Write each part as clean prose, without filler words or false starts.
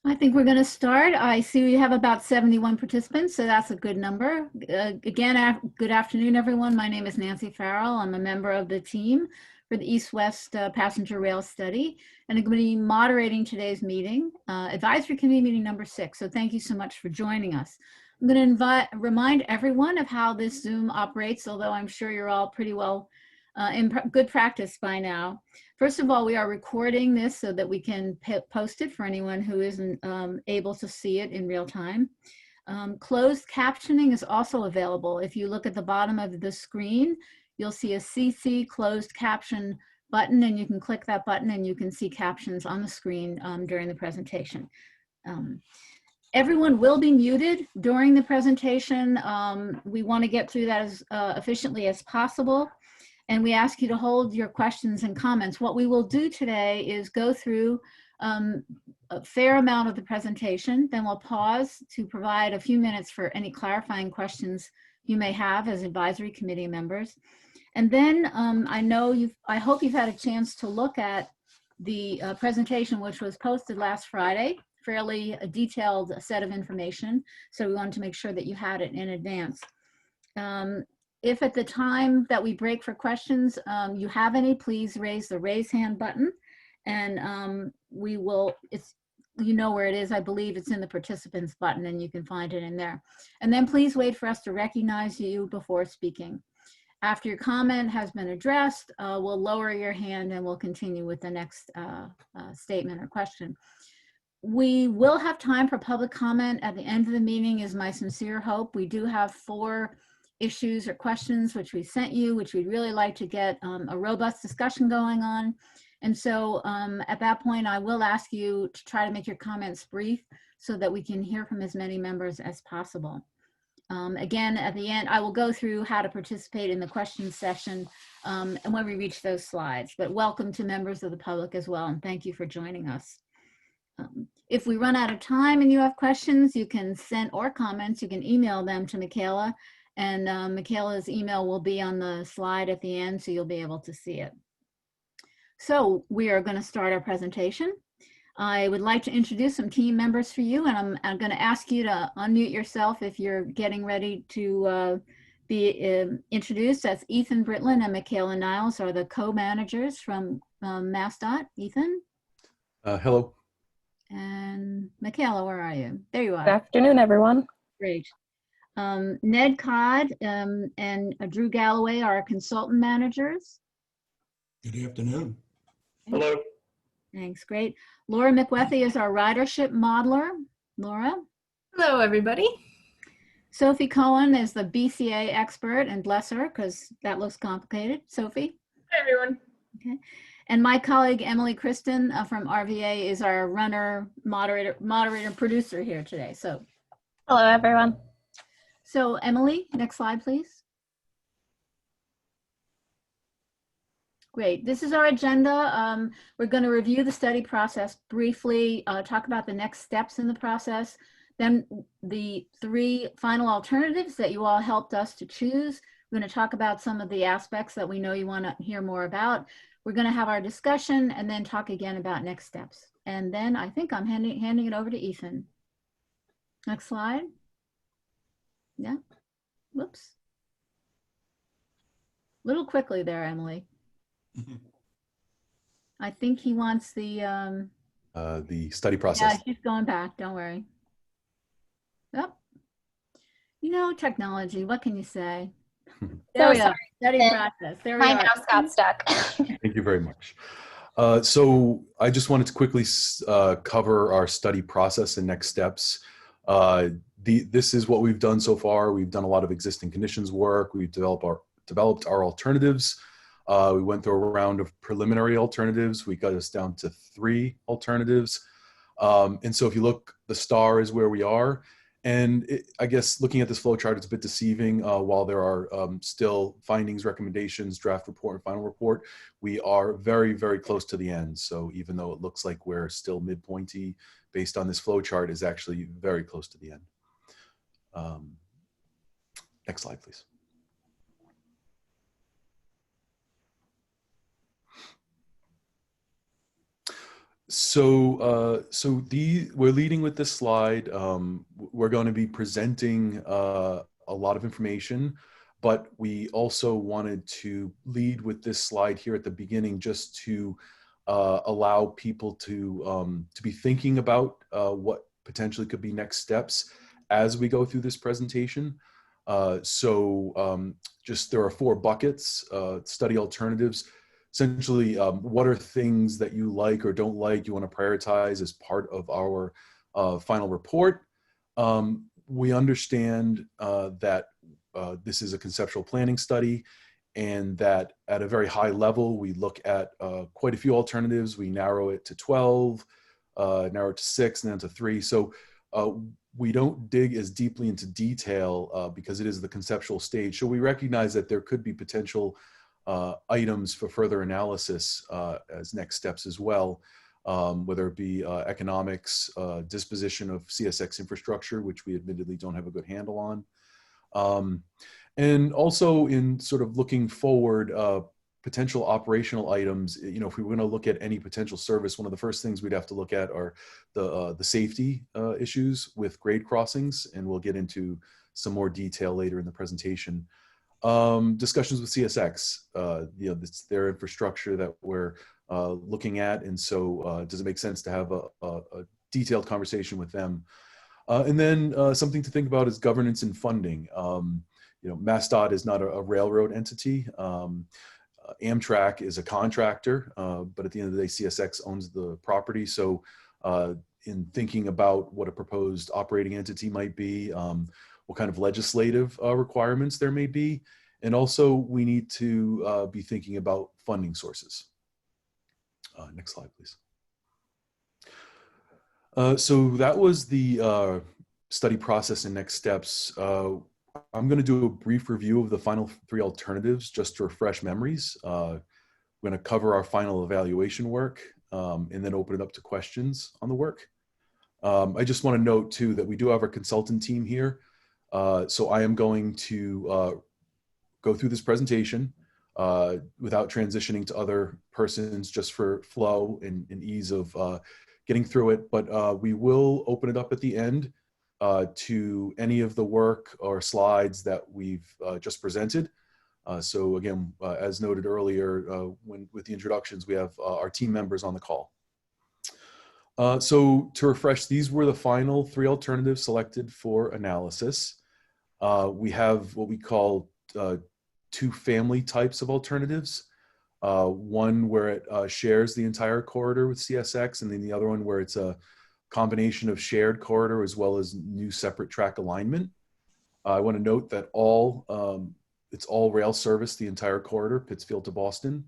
I think we're going to start. I see we have about 71 participants, so that's a good number. Again, good afternoon, everyone. My name is Nancy Farrell. I'm a member of the team for the East-West Passenger Rail Study, and I'm going to be moderating today's meeting, Advisory Committee meeting number 6. So thank you so much for joining us. I'm going to remind everyone of how this Zoom operates, although I'm sure you're all pretty well in good practice by now. First of all, we are recording this so that we can post it for anyone who isn't able to see it in real time. Closed captioning is also available. If you look at the bottom of the screen, you'll see a CC closed caption button, and you can click that button and you can see captions on the screen during the presentation. Everyone will be muted during the presentation. We want to get through that as efficiently as possible. And we ask you to hold your questions and comments. What we will do today is go through a fair amount of the presentation, then we'll pause to provide a few minutes for any clarifying questions you may have as advisory committee members. And then I hope you've had a chance to look at the presentation, which was posted last Friday, fairly a detailed set of information. So we wanted to make sure that you had it in advance. If at the time that we break for questions, you have any, please raise the raise hand button, and we will, you know where it is. I believe it's in the participants button, and you can find it in there. And then please wait for us to recognize you before speaking. After your comment has been addressed, we'll lower your hand and we'll continue with the next statement or question. We will have time for public comment at the end of the meeting, is my sincere hope. We do have 4 issues or questions which we sent you, which we'd really like to get a robust discussion going on. And so at that point, I will ask you to try to make your comments brief so that we can hear from as many members as possible. Again, at the end, I will go through how to participate in the question session and when we reach those slides. But welcome to members of the public as well, and thank you for joining us. If we run out of time and you have questions, you can send, or comments, you can email them to Michaela. And Michaela's email will be on the slide at the end, so you'll be able to see it. So we are going to start our presentation. I would like to introduce some team members for you, and I'm going to ask you to unmute yourself if you're getting ready to be introduced. That's Ethan Britlin and Michaela Niles are the co-managers from MassDOT. Ethan? Hello. And Michaela, where are you? There you are. Good afternoon, everyone. Great. Ned Codd and Drew Galloway are our consultant managers. Good afternoon. Hello. Thanks, great. Laura McWethy is our ridership modeler. Laura. Hello, everybody. Sophie Cohen is the BCA expert, and bless her, because that looks complicated. Sophie. Hi, everyone. Okay. And my colleague, Emily Kristen from RVA, is our runner, moderator, producer here today. So. Hello, everyone. So Emily, next slide, please. Great, this is our agenda. We're going to review the study process briefly, talk about the next steps in the process, then the 3 final alternatives that you all helped us to choose. We're going to talk about some of the aspects that we know you want to hear more about. We're going to have our discussion and then talk again about next steps. And then I think I'm handing it over to Ethan. Next slide. Yeah, whoops. A little quickly there, Emily. I think he wants the study process. Yeah, she's going back, don't worry. Yep. You know, technology, what can you say? There we are, study process. There we are. My mouse got stuck. Thank you very much. So I just wanted to quickly cover our study process and next steps. This is what we've done so far. We've done a lot of existing conditions work. We've developed our alternatives. We went through a round of preliminary alternatives. We got us down to 3 alternatives. And so if you look, the star is where we are. And I guess looking at this flow chart, it's a bit deceiving. While there are still findings, recommendations, draft report, and final report, we are very, very close to the end. So even though it looks like we're still midpointy based on this flow chart, is actually very close to the end. Next slide, please. We're leading with this slide. We're going to be presenting a lot of information, but we also wanted to lead with this slide here at the beginning, just to allow people to be thinking about what potentially could be next steps as we go through this presentation. Just there are 4 buckets: study alternatives. Essentially, what are things that you like or don't like, you want to prioritize as part of our final report. We understand that this is a conceptual planning study, and that at a very high level, we look at quite a few alternatives. We narrow it to 12, narrow it to 6, and then to 3. So we don't dig as deeply into detail because it is the conceptual stage. So we recognize that there could be potential items for further analysis as next steps as well, whether it be economics, disposition of CSX infrastructure, which we admittedly don't have a good handle on. And also in sort of looking forward, potential operational items. You know, if we were going to look at any potential service, one of the first things we'd have to look at are the safety issues with grade crossings, and we'll get into some more detail later in the presentation. Discussions with CSX, you know, it's their infrastructure that we're looking at, and so does it make sense to have a detailed conversation with them? And then something to think about is governance and funding. You know, MassDOT is not a railroad entity. Amtrak is a contractor, but at the end of the day, CSX owns the property. So in thinking about what a proposed operating entity might be, what kind of legislative requirements there may be, and also we need to be thinking about funding sources. Next slide, please. So that was the study process and next steps. I'm going to do a brief review of the final 3 alternatives just to refresh memories. We're going to cover our final evaluation work and then open it up to questions on the work. I just want to note too that we do have our consultant team here. So I am going to go through this presentation without transitioning to other persons, just for flow and ease of getting through it. But we will open it up at the end to any of the work or slides that we've just presented. So again, as noted earlier, with the introductions, we have our team members on the call. So to refresh, these were the final 3 alternatives selected for analysis. We have what we call 2 family types of alternatives. One where it shares the entire corridor with CSX, and then the other one where it's a combination of shared corridor as well as new separate track alignment. I want to note that it's all rail service, the entire corridor, Pittsfield to Boston.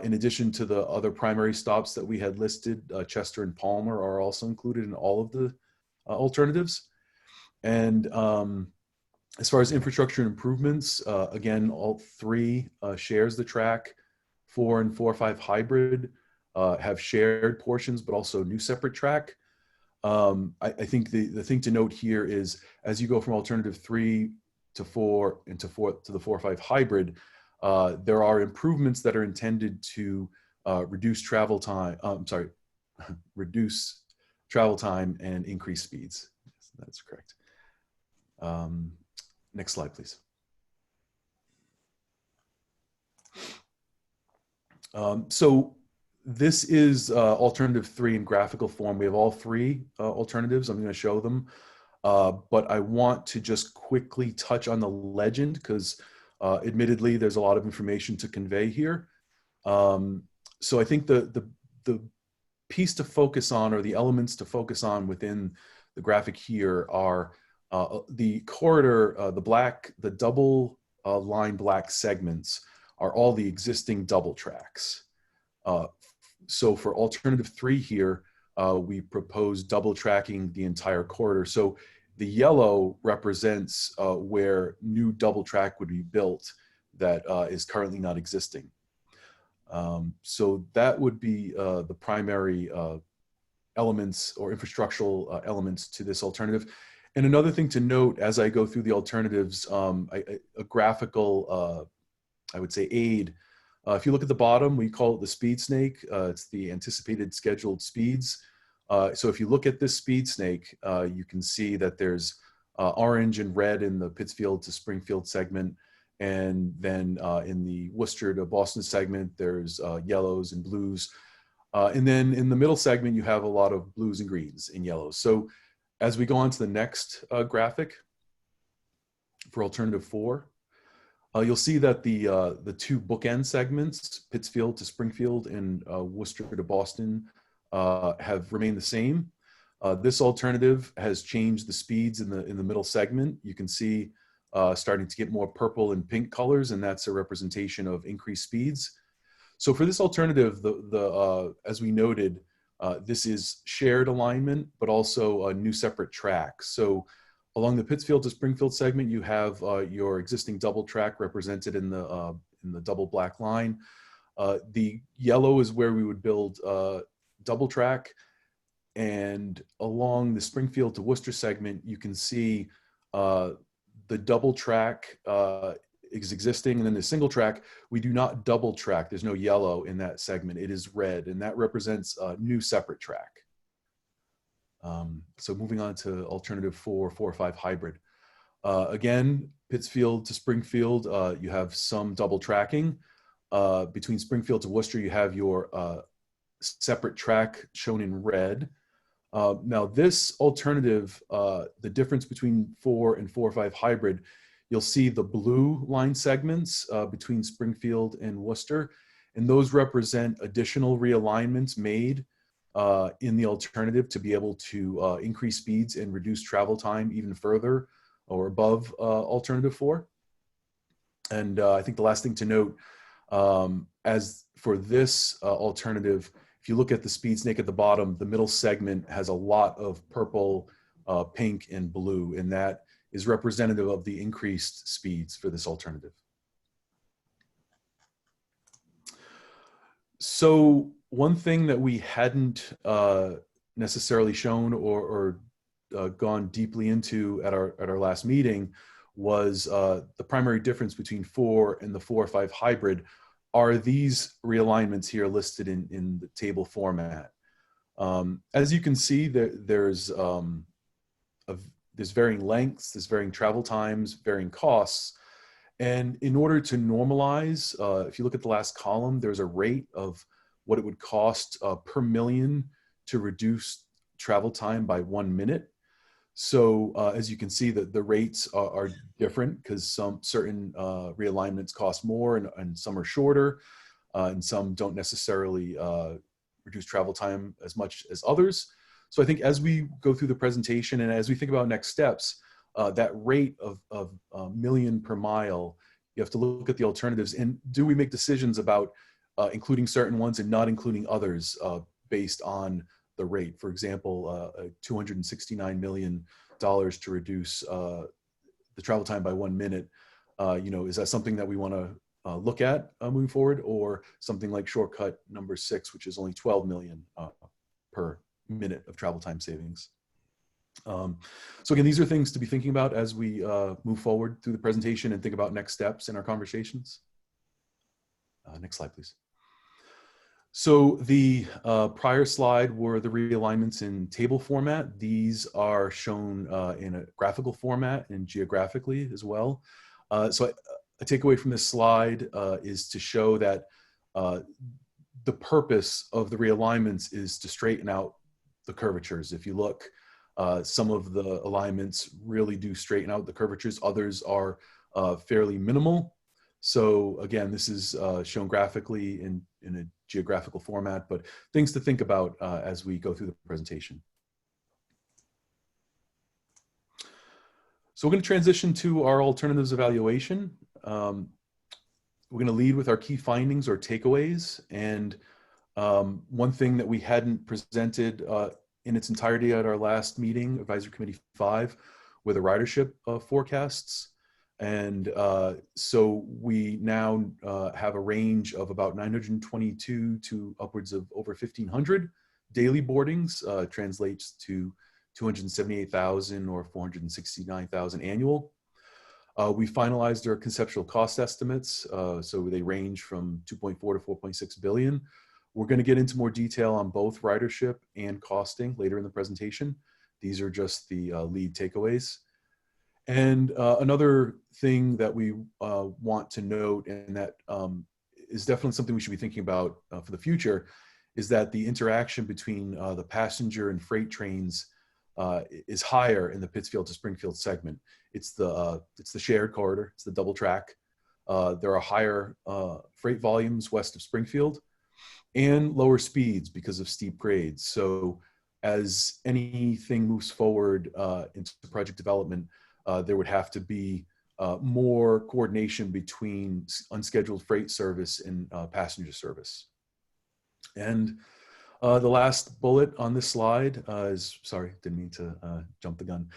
In addition to the other primary stops that we had listed, Chester and Palmer are also included in all of the alternatives. And as far as infrastructure improvements, again, all 3 shares the track. 4 and 4-5 hybrid have shared portions, but also new separate track. I think the thing to note here is, as you go from alternative 3 to 4 and to the 4-5 hybrid, there are improvements that are intended to reduce travel time. Reduce travel time and increase speeds. That's correct. Next slide, please. So this is alternative 3 in graphical form. We have all 3 alternatives. I'm going to show them, but I want to just quickly touch on the legend because admittedly there's a lot of information to convey here. So I think the piece to focus on, or the elements to focus on within the graphic here, are the corridor, the double line black segments are all the existing double tracks. So for alternative 3 here, we propose double tracking the entire corridor. So the yellow represents where new double track would be built that is currently not existing. So that would be the primary elements or infrastructural elements to this alternative. And another thing to note as I go through the alternatives, a graphical, I would say, aid If you look at the bottom, we call it the speed snake. It's the anticipated scheduled speeds. So if you look at this speed snake, you can see that there's orange and red in the Pittsfield to Springfield segment. And then in the Worcester to Boston segment, there's yellows and blues. And then in the middle segment, you have a lot of blues and greens and yellows. So as we go on to the next graphic for alternative 4, you'll see that the two bookend segments, Pittsfield to Springfield and Worcester to Boston, have remained the same. This alternative has changed the speeds in the middle segment. You can see starting to get more purple and pink colors, and that's a representation of increased speeds. So for this alternative, as we noted, this is shared alignment, but also new separate tracks. So along the Pittsfield to Springfield segment, you have your existing double track represented in the double black line. The yellow is where we would build double track. And along the Springfield to Worcester segment, you can see the double track is existing, and then the single track, we do not double track. There's no yellow in that segment. It is red, and that represents a new separate track. So moving on to alternative 4, 4 or 5 hybrid. Again, Pittsfield to Springfield, you have some double tracking. Between Springfield to Worcester, you have your separate track shown in red. Now this alternative, the difference between 4 and 4 or 5 hybrid, you'll see the blue line segments between Springfield and Worcester, and those represent additional realignments made in the alternative to be able to increase speeds and reduce travel time even further or above alternative 4. And I think the last thing to note, as for this alternative, if you look at the speed snake at the bottom, the middle segment has a lot of purple, pink, and blue, and that is representative of the increased speeds for this alternative. So one thing that we hadn't necessarily shown or gone deeply into at our last meeting was the primary difference between 4 and the 4 or 5 hybrid are these realignments here listed in the table format. As you can see, there's varying lengths, there's varying travel times, varying costs. And in order to normalize, if you look at the last column, there's a rate of what it would cost per million to reduce travel time by 1 minute. So as you can see, the rates are different because some certain realignments cost more and some are shorter, and some don't necessarily reduce travel time as much as others. So I think as we go through the presentation and as we think about next steps, that rate of million per mile, you have to look at the alternatives and do we make decisions about including certain ones and not including others based on the rate. For example, $269 million to reduce the travel time by 1 minute. Is that something that we want to look at moving forward, or something like shortcut number 6, which is only 12 million per minute of travel time savings? So again, these are things to be thinking about as we move forward through the presentation and think about next steps in our conversations. Next slide, please. So the prior slide were the realignments in table format. These are shown in a graphical format and geographically as well. So a takeaway from this slide is to show that the purpose of the realignments is to straighten out the curvatures. If you look, some of the alignments really do straighten out the curvatures. Others are fairly minimal. So again, this is shown graphically in a geographical format, but things to think about as we go through the presentation. So we're going to transition to our alternatives evaluation. We're going to lead with our key findings or takeaways. And one thing that we hadn't presented in its entirety at our last meeting, Advisory Committee 5, were the ridership forecasts. And so we now have a range of about 922 to upwards of over 1,500 daily boardings, translates to 278,000 or 469,000 annual. We finalized our conceptual cost estimates, so they range from 2.4 to 4.6 billion. We're going to get into more detail on both ridership and costing later in the presentation. These are just the lead takeaways. And another thing that we want to note, and that is definitely something we should be thinking about for the future, is that the interaction between the passenger and freight trains is higher in the Pittsfield to Springfield segment. It's the shared corridor, it's the double track. There are higher freight volumes west of Springfield and lower speeds because of steep grades. So as anything moves forward into project development, there would have to be more coordination between unscheduled freight service and passenger service. And the last bullet on this slide is, sorry, didn't mean to jump the gun.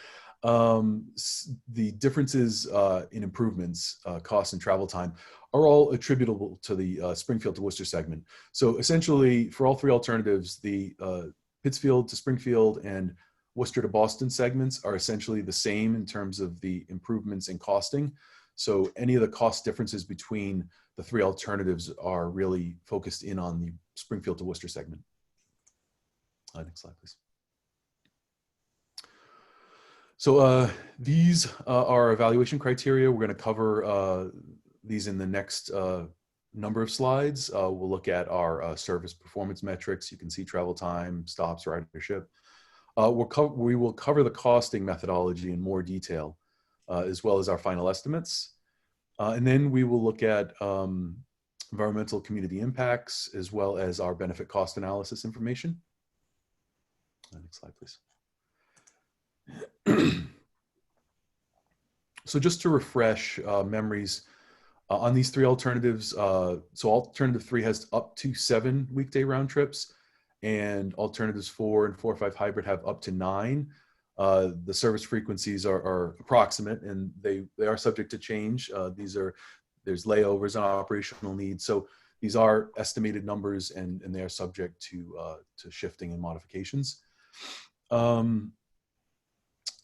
The differences in improvements, cost and travel time are all attributable to the Springfield to Worcester segment. So essentially for all three alternatives, the Pittsfield to Springfield and Worcester to Boston segments are essentially the same in terms of the improvements in costing. So any of the cost differences between the three alternatives are really focused in on the Springfield to Worcester segment. Next slide, please. So these are evaluation criteria. We're going to cover these in the next number of slides. We'll look at our service performance metrics. You can see travel time, stops, ridership. We will cover the costing methodology in more detail, as well as our final estimates. And then we will look at environmental community impacts, as well as our benefit cost analysis information. Next slide, please. So just to refresh memories on these three alternatives, so alternative 3 has up to 7 weekday round trips, and alternatives 4 and 4 or 5 hybrid have up to 9. The service frequencies are approximate, and they are subject to change. There's layovers and operational needs. So these are estimated numbers, and they are subject to shifting and modifications.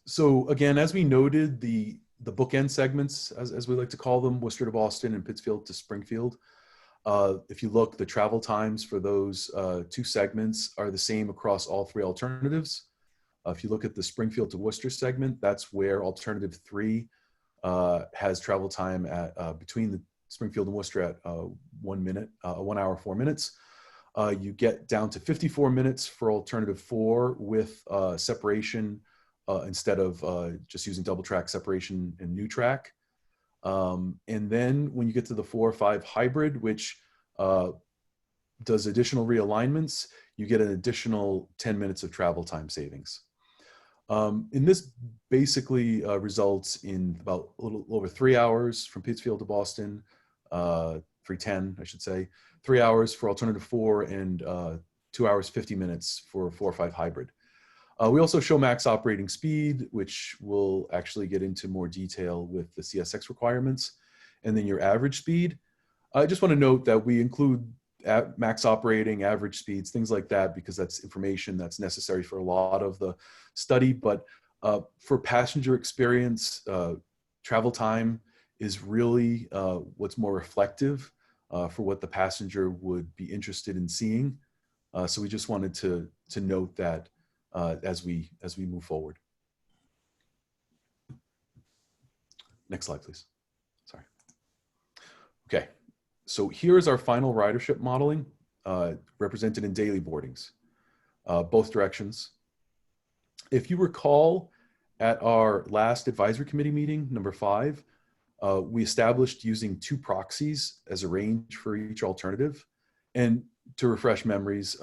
So again, as we noted, the bookend segments, as we like to call them, Worcester to Boston and Pittsfield to Springfield. If you look, the travel times for those 2 segments are the same across all 3 alternatives. If you look at the Springfield to Worcester segment, that's where alternative 3 has travel time at between the Springfield and Worcester at 1 hour, 4 minutes. You get down to 54 minutes for alternative 4 with separation instead of just using double track separation and new track. And then when you get to the 4 or 5 hybrid, which does additional realignments, you get an additional 10 minutes of travel time savings. And this basically results in about a little over 3 hours from Pittsfield to Boston, 3:10, I should say, 3 hours for alternative 4 and 2 hours, 50 minutes for 4 or 5 hybrid. We also show max operating speed, which we'll actually get into more detail with the CSX requirements, and then your average speed. I just want to note that we include max operating, average speeds, things like that, because that's information that's necessary for a lot of the study. But for passenger experience, travel time is really what's more reflective for what the passenger would be interested in seeing. So we just wanted to note that as we move forward. Next slide, please. Sorry. Okay, so here is our final ridership modeling represented in daily boardings, both directions. If you recall, at our last advisory committee meeting, number 5, we established using 2 proxies as a range for each alternative. And to refresh memories,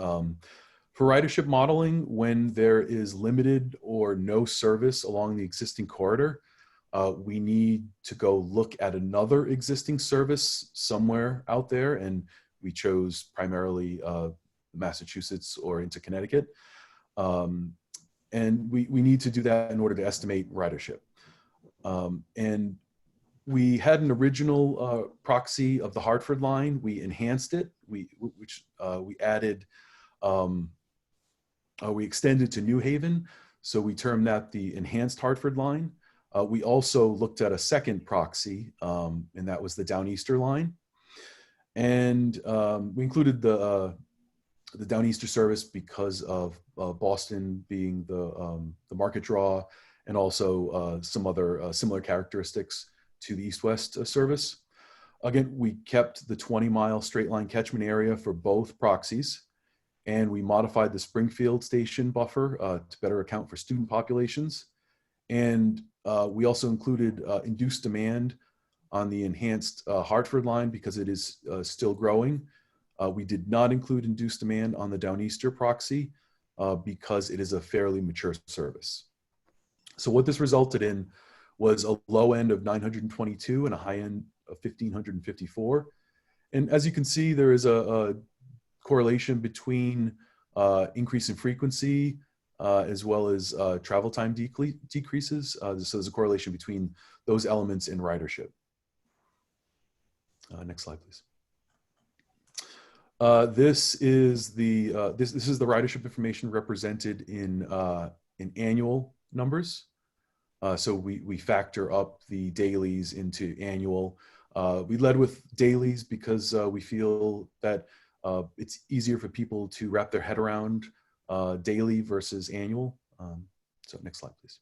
for ridership modeling, when there is limited or no service along the existing corridor, we need to go look at another existing service somewhere out there, and we chose primarily Massachusetts or into Connecticut. And we need to do that in order to estimate ridership. And we had an original proxy of the Hartford line. We enhanced it, we added, we extended to New Haven. So we termed that the enhanced Hartford line. We also looked at a second proxy, and that was the Downeaster line. And we included the Downeaster service because of Boston being the market draw, and also some other similar characteristics to the east-west service. Again, we kept the 20-mile straight line catchment area for both proxies, and we modified the Springfield station buffer to better account for student populations. And we also included induced demand on the enhanced Hartford line because it is still growing. We did not include induced demand on the Downeaster proxy because it is a fairly mature service. So what this resulted in was a low end of 922 and a high end of 1,554. And as you can see, there is a correlation between increase in frequency as well as travel time decreases. So there's a correlation between those elements in ridership. Next slide, please. This is the ridership information represented in annual numbers. So we factor up the dailies into annual. We led with dailies because we feel that it's easier for people to wrap their head around daily versus annual. So next slide, please.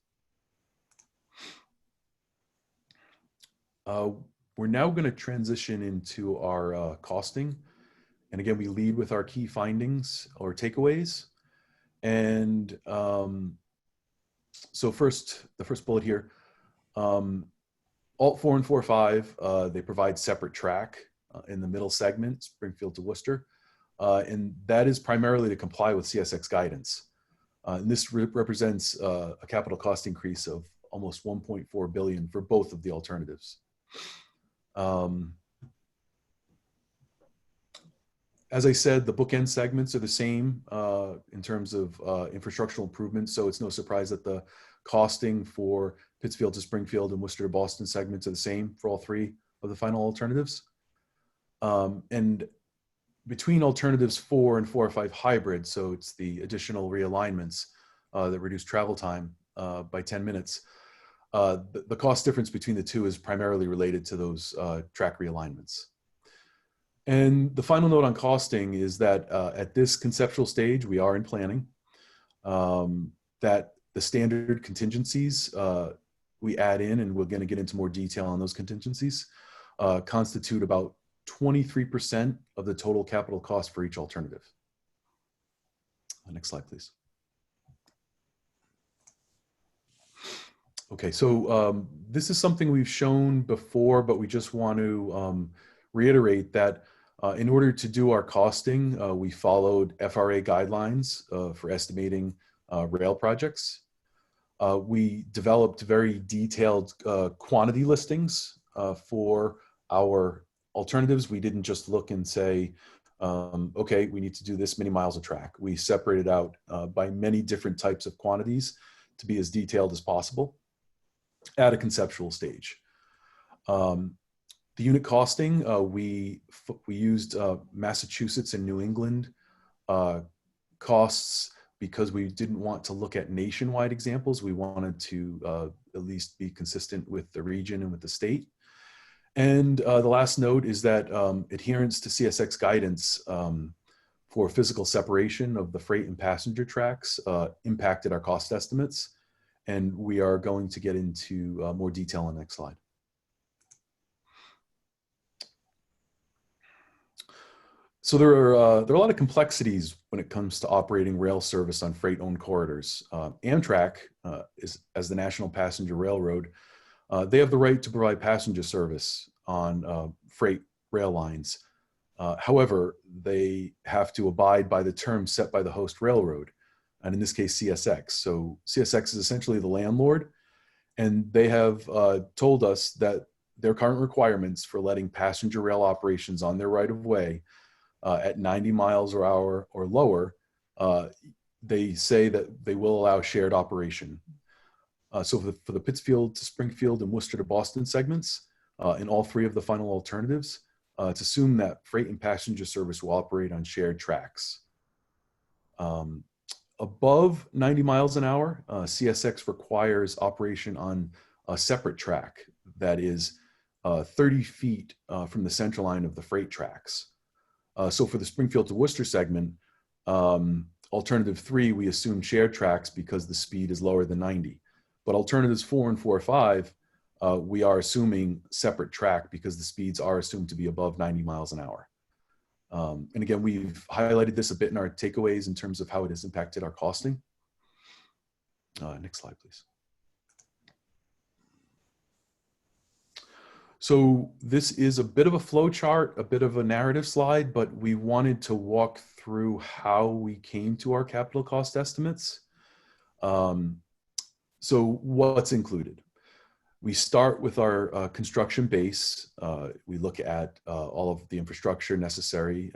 We're now going to transition into our costing. And again, we lead with our key findings or takeaways. And so the first bullet here, Alt 4 and 4.5, they provide separate track in the middle segment, Springfield to Worcester. And that is primarily to comply with CSX guidance. And this represents a capital cost increase of almost 1.4 billion for both of the alternatives. As I said, the bookend segments are the same in terms of infrastructural improvements, so it's no surprise that the costing for Pittsfield to Springfield and Worcester to Boston segments are the same for all three of the final alternatives. And between alternatives 4 and 4.5 hybrid, so it's the additional realignments that reduce travel time by 10 minutes, the cost difference between the two is primarily related to those track realignments. And the final note on costing is that at this conceptual stage, we are in planning, that the standard contingencies we add in, and we're going to get into more detail on those contingencies, constitute about 23% of the total capital cost for each alternative. Next slide, please. Okay, so this is something we've shown before, but we just want to reiterate that in order to do our costing, we followed FRA guidelines for estimating rail projects. We developed very detailed quantity listings for our alternatives. We didn't just look and say, okay, we need to do this many miles of track. We separated out by many different types of quantities to be as detailed as possible at a conceptual stage. The unit costing, we used Massachusetts and New England costs because we didn't want to look at nationwide examples. We wanted to at least be consistent with the region and with the state. And the last note is that adherence to CSX guidance for physical separation of the freight and passenger tracks impacted our cost estimates. And we are going to get into more detail on the next slide. So there are a lot of complexities when it comes to operating rail service on freight-owned corridors. Amtrak, as the national passenger railroad, they have the right to provide passenger service on freight rail lines. However, they have to abide by the terms set by the host railroad, and in this case, CSX. So CSX is essentially the landlord, and they have told us that their current requirements for letting passenger rail operations on their right-of-way at 90 miles per hour or lower, they say that they will allow shared operation. So for the Pittsfield to Springfield and Worcester to Boston segments, in all three of the final alternatives, it's assumed that freight and passenger service will operate on shared tracks. Above 90 miles an hour, CSX requires operation on a separate track that is 30 feet from the center line of the freight tracks. So for the Springfield to Worcester segment, alternative 3, we assume shared tracks because the speed is lower than 90. But alternatives 4 and 4 or 5, we are assuming separate track because the speeds are assumed to be above 90 miles an hour. And again, we've highlighted this a bit in our takeaways in terms of how it has impacted our costing. Next slide, please. So this is a bit of a flow chart, a bit of a narrative slide, but we wanted to walk through how we came to our capital cost estimates. So what's included? We start with our construction base. We look at all of the infrastructure necessary.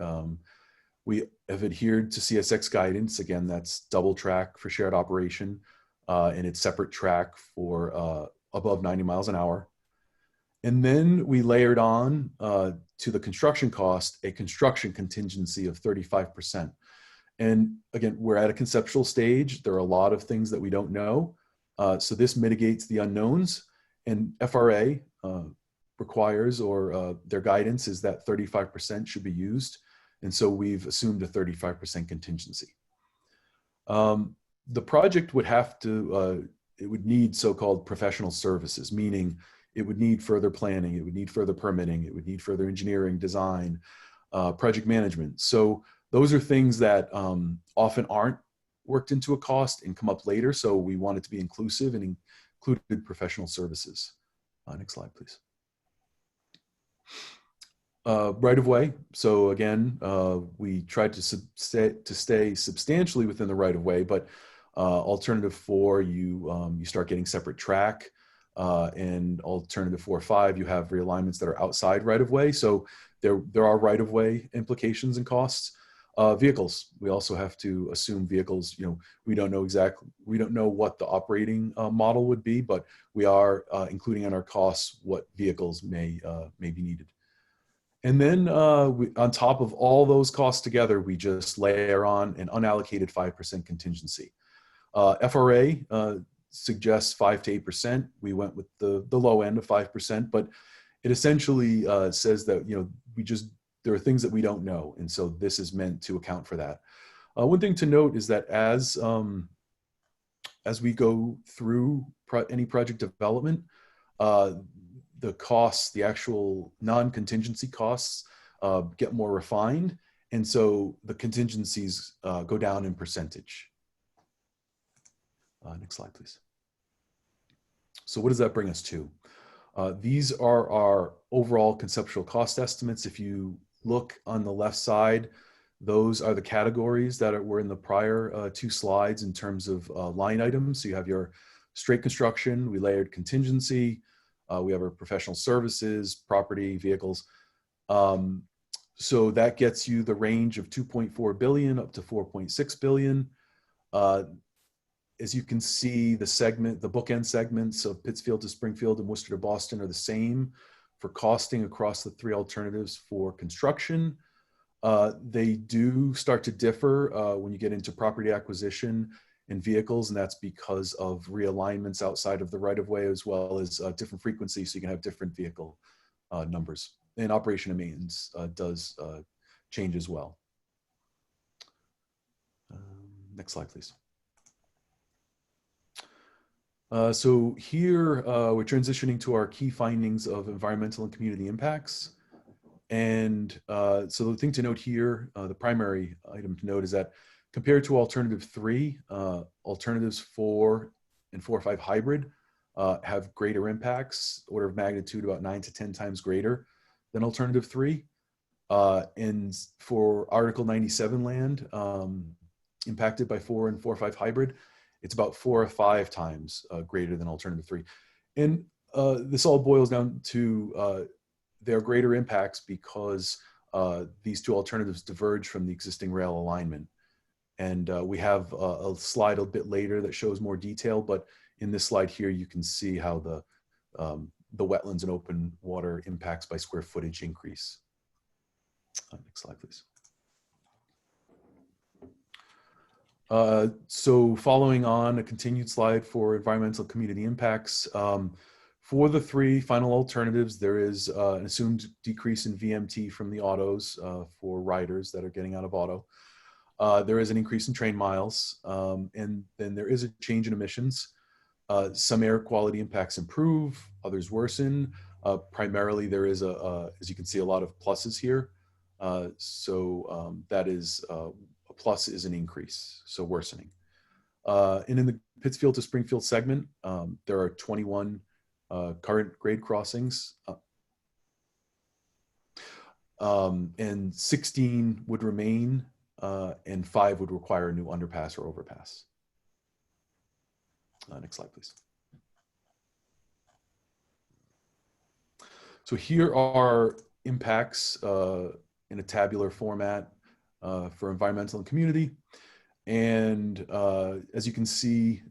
We have adhered to CSX guidance. Again, that's double track for shared operation, and it's separate track for above 90 miles an hour. And then we layered on to the construction cost, a construction contingency of 35%. And again, we're at a conceptual stage. There are a lot of things that we don't know. So this mitigates the unknowns. And FRA requires, or their guidance is that 35% should be used. And so we've assumed a 35% contingency. The project would have to, it would need so-called professional services, meaning it would need further planning, it would need further permitting, it would need further engineering, design, project management. So those are things that often aren't worked into a cost and come up later. So we want it to be inclusive and included professional services. Next slide, please. Right of way. So again, we tried to stay substantially within the right of way, but alternative 4, you start getting separate track. And alternative 4 or 5, you have realignments that are outside right of way. So there are right of way implications and costs. Vehicles, we also have to assume vehicles, we don't know what the operating model would be, but we are including in our costs what vehicles may be needed. And then on top of all those costs together, we just layer on an unallocated 5% contingency. FRA suggests 5 to 8%. We went with the low end of 5%, but it essentially says that there are things that we don't know, and so this is meant to account for that. One thing to note is that as we go through any project development, the costs, the actual non-contingency costs, get more refined, and so the contingencies go down in percentage. Next slide, please. So what does that bring us to? These are our overall conceptual cost estimates. If you look on the left side, those are the categories that were in the prior 2 slides in terms of line items. So you have your straight construction, we layered contingency, we have our professional services, property, vehicles. So that gets you the range of 2.4 billion up to 4.6 billion. As you can see, the bookend segments of Pittsfield to Springfield and Worcester to Boston are the same for costing across the 3 alternatives for construction. They do start to differ when you get into property acquisition and vehicles, and that's because of realignments outside of the right-of-way, as well as different frequencies, so you can have different vehicle numbers. And operation and maintenance does change as well. Next slide, please. So here we're transitioning to our key findings of environmental and community impacts. And so the thing to note here, the primary item to note is that compared to alternative 3, alternatives 4 and 4 or 5 hybrid have greater impacts, order of magnitude about 9 to 10 times greater than alternative 3. And for Article 97 land impacted by 4 and 4 or 5 hybrid, it's about 4 or 5 times greater than alternative 3. And this all boils down to their greater impacts because these 2 alternatives diverge from the existing rail alignment. And we have a slide a bit later that shows more detail, but in this slide here, you can see how the wetlands and open water impacts by square footage increase. Next slide, please. So following on a continued slide for environmental community impacts, For the three final alternatives, there is an assumed decrease in VMT from the autos for riders that are getting out of auto. There is an increase in train miles, and then there is a change in emissions. Some air quality impacts improve, others worsen. Primarily, there is, as you can see, a lot of pluses here. That is, a plus is an increase, so worsening. And in the Pittsfield to Springfield segment, there are 21 current grade crossings, and 16 would remain, and 5 would require a new underpass or overpass. Next slide, please. So here are impacts in a tabular format for environmental and community. And as you can see,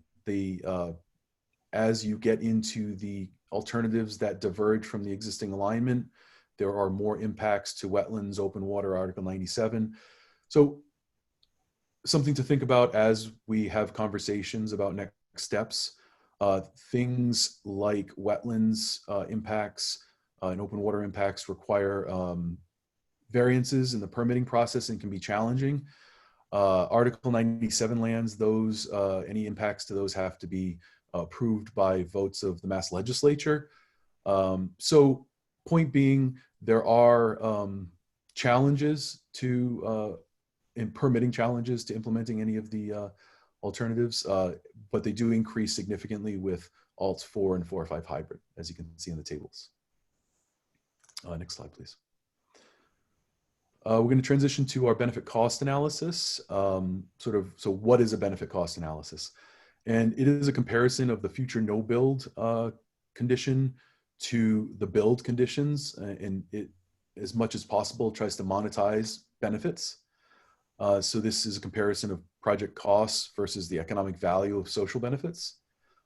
as you get into the alternatives that diverge from the existing alignment, there are more impacts to wetlands, open water, Article 97. So something to think about as we have conversations about next steps. Things like wetlands impacts and open water impacts require variances in the permitting process and can be challenging. Article 97 lands, those any impacts to those have to be approved by votes of the Mass Legislature. So point being, there are challenges to in permitting challenges to implementing any of the alternatives, but they do increase significantly with Alts 4 and 4 or 5 hybrid, as you can see in the tables. Next slide, please. We're going to transition to our benefit cost analysis. So what is a benefit cost analysis? And it is a comparison of the future no build condition to the build conditions, and it, as much as possible, tries to monetize benefits. So this is a comparison of project costs versus the economic value of social benefits.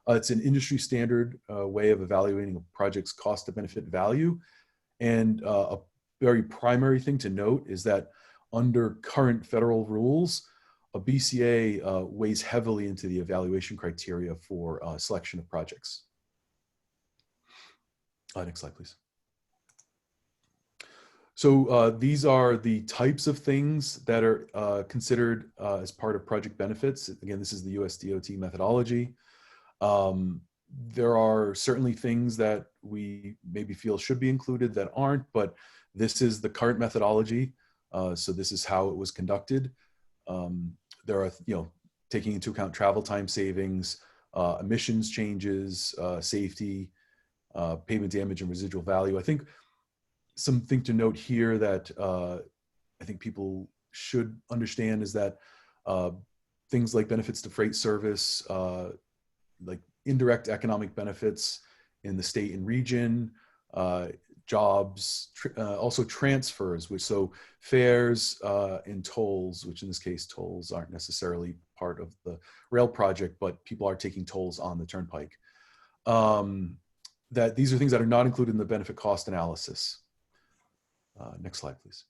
It's an industry standard way of evaluating a project's cost to benefit value. And a very primary thing to note is that under current federal rules, a BCA weighs heavily into the evaluation criteria for selection of projects. Next slide, please. So these are the types of things that are considered as part of project benefits. Again, this is the US DOT methodology. There are certainly things that we maybe feel should be included that aren't, but this is the current methodology. So this is how it was conducted. There are, taking into account travel time savings, emissions changes, safety, pavement damage and residual value. I think something to note here that I think people should understand is that things like benefits to freight service, like indirect economic benefits in the state and region, jobs, also transfers, which so fares and tolls, which in this case tolls aren't necessarily part of the rail project, but people are taking tolls on the turnpike. That these are things that are not included in the benefit cost analysis. Next slide, please.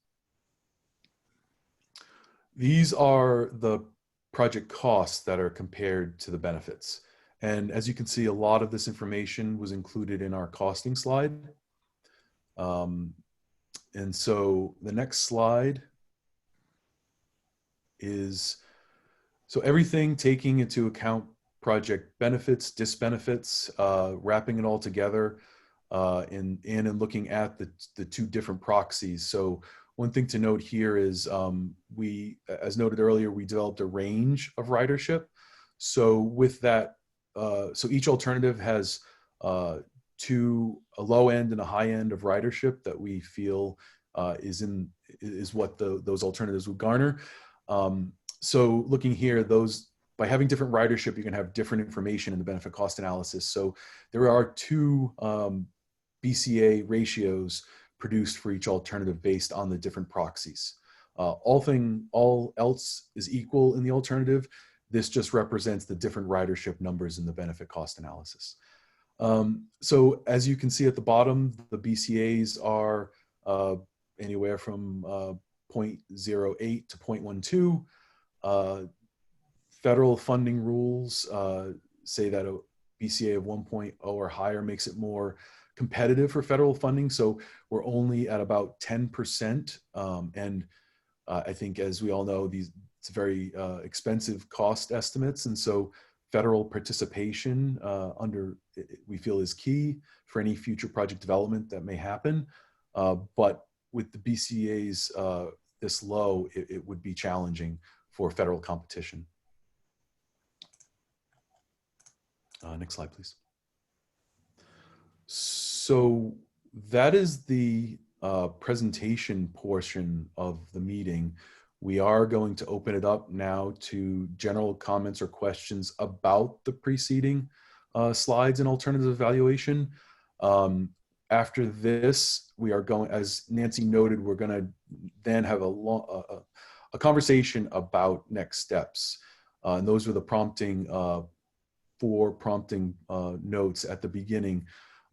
These are the project costs that are compared to the benefits. And as you can see, a lot of this information was included in our costing slide. And so the next slide is, so everything taking into account project benefits, disbenefits, wrapping it all together, and looking at the two different proxies. So one thing to note here is we, as noted earlier, we developed a range of ridership. So with that, so each alternative has a low end and a high end of ridership that we feel is what those alternatives would garner. So looking here, by having different ridership, you can have different information in the benefit cost analysis. So there are two BCA ratios produced for each alternative based on the different proxies. All else is equal in the alternative. This just represents the different ridership numbers in the benefit cost analysis. So as you can see at the bottom, the BCAs are anywhere from 0.08 to 0.12. Federal funding rules say that a BCA of 1.0 or higher makes it more competitive for federal funding. So we're only at about 10%. And I think, as we all know, it's very expensive cost estimates. And so federal participation we feel is key for any future project development that may happen. But with the BCAs this low, it would be challenging for federal competition. Next slide, please. So that is the presentation portion of the meeting. We are going to open it up now to general comments or questions about the preceding slides and alternative evaluation. After this, we are going, as Nancy noted, we're going to then have a conversation about next steps. And those are the prompting notes at the beginning.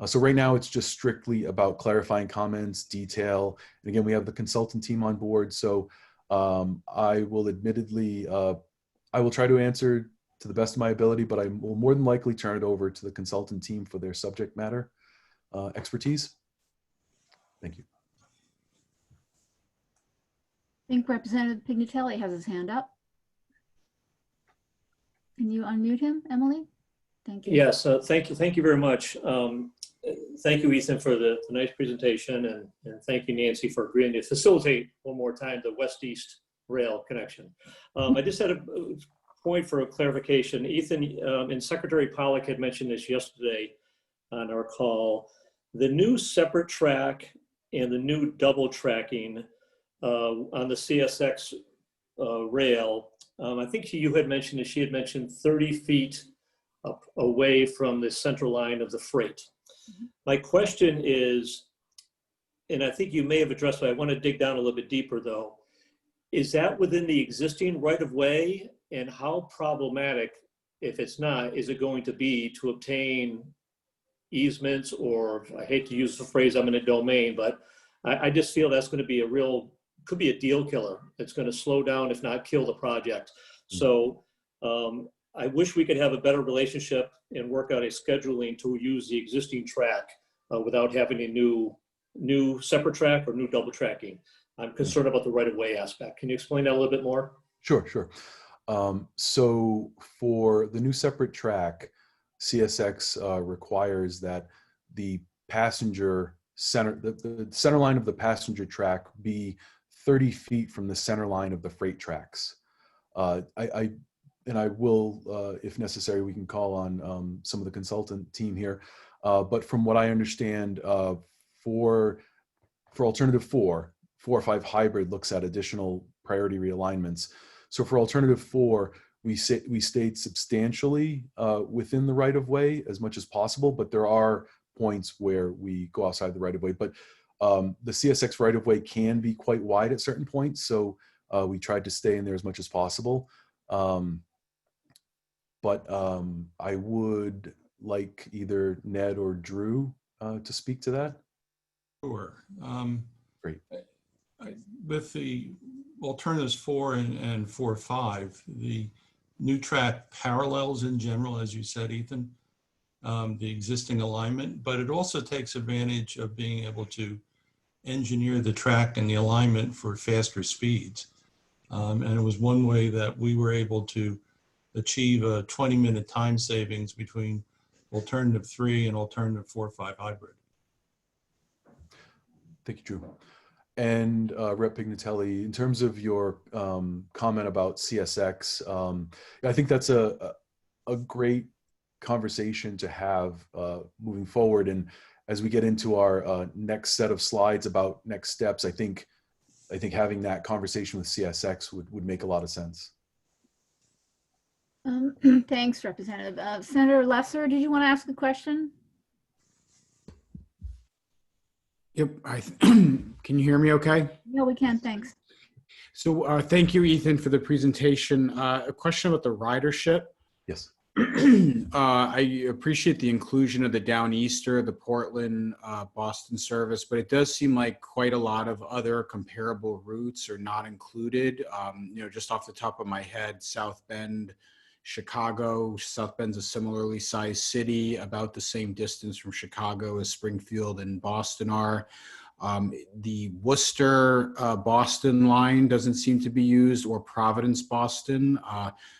So right now it's just strictly about clarifying comments, detail. And again, we have the consultant team on board. So I will admittedly, I will try to answer to the best of my ability, but I will more than likely turn it over to the consultant team for their subject matter expertise. Thank you. I think Representative Pignatelli has his hand up. Can you unmute him, Emily? Thank you. Yes, thank you very much. Thank you, Ethan, for the nice presentation, and thank you, Nancy, for agreeing to facilitate one more time the west-east rail connection. I just had a point for a clarification. Ethan and Secretary Pollack had mentioned this yesterday on our call. The new separate track and the new double tracking on the CSX rail, I think you had mentioned that she had mentioned 30 feet up away from the center line of the freight. Mm-hmm. My question is, and I think you may have addressed it, I want to dig down a little bit deeper though, is that within the existing right-of-way, and how problematic, if it's not, is it going to be to obtain easements, or I hate to use the phrase eminent domain, but I just feel that's going to be could be a deal killer. It's going to slow down, if not kill the project. So I wish we could have a better relationship and work out a scheduling to use the existing track without having a new separate track or new double tracking. I'm concerned about the right-of-way aspect. Can you explain that a little bit more? Sure. So for the new separate track, CSX requires that the passenger the center line of the passenger track be 30 feet from the center line of the freight tracks. I will, if necessary, we can call on some of the consultant team here. But from what I understand, for alternative 4 or 5 hybrid looks at additional priority realignments. So for alternative 4, we stayed substantially within the right of way as much as possible, but there are points where we go outside the right of way. But the CSX right of way can be quite wide at certain points, so we tried to stay in there as much as possible. But I would like either Ned or Drew to speak to that. Sure. Great. With the alternatives 4 and 4-5, the new track parallels in general, as you said, Ethan, the existing alignment, but it also takes advantage of being able to engineer the track and the alignment for faster speeds. And it was one way that we were able to achieve a 20-minute time savings between alternative 3 and alternative 4-5 hybrid. Thank you, Drew. And Rep. Pignatelli, in terms of your comment about CSX, I think that's a great conversation to have moving forward. And as we get into our next set of slides about next steps, I think having that conversation with CSX would make a lot of sense. Thanks, Representative. Senator Lesser, did you want to ask a question? Yep. Can you hear me okay? Yeah, we can. Thanks. So thank you, Ethan, for the presentation. A question about the ridership. Yes. I appreciate the inclusion of the Downeaster, the Portland, Boston service, but it does seem like quite a lot of other comparable routes are not included. Just off the top of my head, South Bend Chicago. South Bend's a similarly sized city, about the same distance from Chicago as Springfield and Boston are. The Worcester Boston line doesn't seem to be used, or Providence Boston.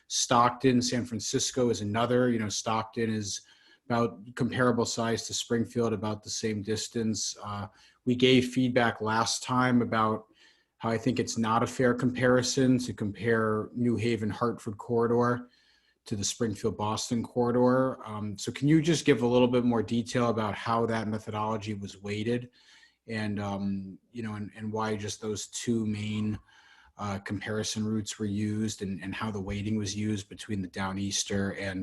Stockton, San Francisco is another. Stockton is about comparable size to Springfield, about the same distance. We gave feedback last time about how I think it's not a fair comparison to compare New Haven Hartford corridor to the Springfield Boston corridor. So can you just give a little bit more detail about how that methodology was weighted, and and why just those two main comparison routes were used, and how the weighting was used between the Downeaster and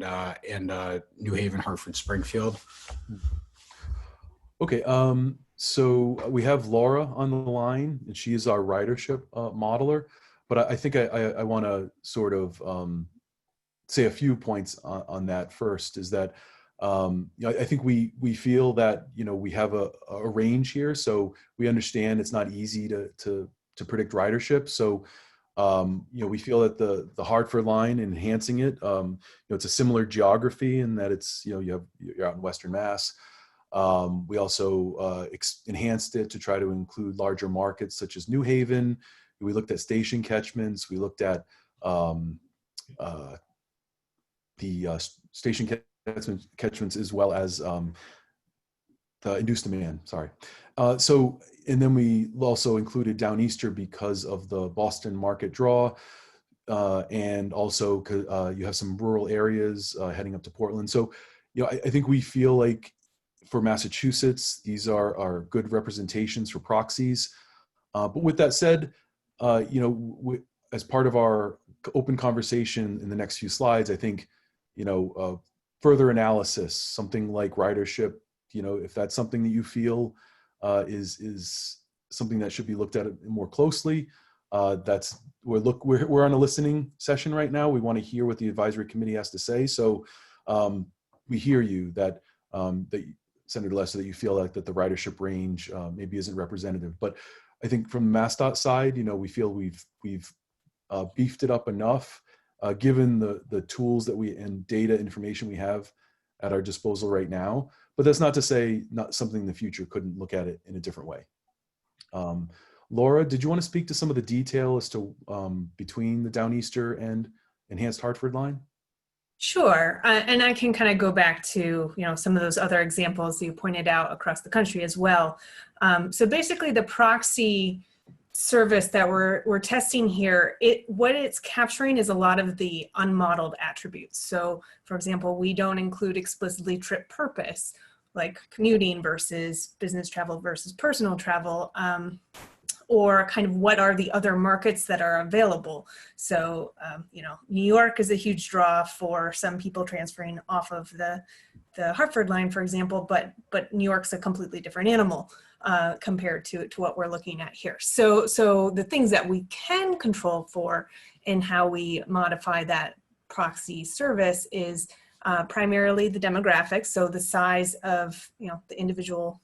New Haven, Hartford, Springfield? Okay, so we have Laura on the line, and she is our ridership modeler. But I think I want to sort of say a few points on that. First is that I think we feel that we have a range here, so we understand it's not easy to predict ridership. So we feel that the Hartford line, enhancing it, it's a similar geography in that it's you're out in Western Mass. We also enhanced it to try to include larger markets such as New Haven. We looked at station catchments. We looked at the station catchments as well as the induced demand. Sorry. And then we also included Downeaster because of the Boston market draw, and also you have some rural areas heading up to Portland. So, I think we feel like for Massachusetts, these are good representations for proxies. But with that said, as part of our open conversation in the next few slides, I think, further analysis, something like ridership, if that's something that you feel is something that should be looked at more closely, we're on a listening session right now. We want to hear what the advisory committee has to say. So we hear you that Senator Lesser, that you feel like that the ridership range maybe isn't representative. But I think from the MassDOT side, we feel we've beefed it up enough, given the tools and data information we have at our disposal right now. But that's not to say not something in the future couldn't look at it in a different way. Laura, did you want to speak to some of the detail as to between the Downeaster and enhanced Hartford line? Sure. And I can kind of go back to, some of those other examples you pointed out across the country as well. So basically the proxy service that we're testing here, what it's capturing is a lot of the unmodeled attributes. So for example, we don't include explicitly trip purpose, like commuting versus business travel versus personal travel, or kind of what are the other markets that are available. So, New York is a huge draw for some people transferring off of the Hartford line, for example, but New York's a completely different animal compared to what we're looking at here. So the things that we can control for in how we modify that proxy service is primarily the demographics. So the size of, the individual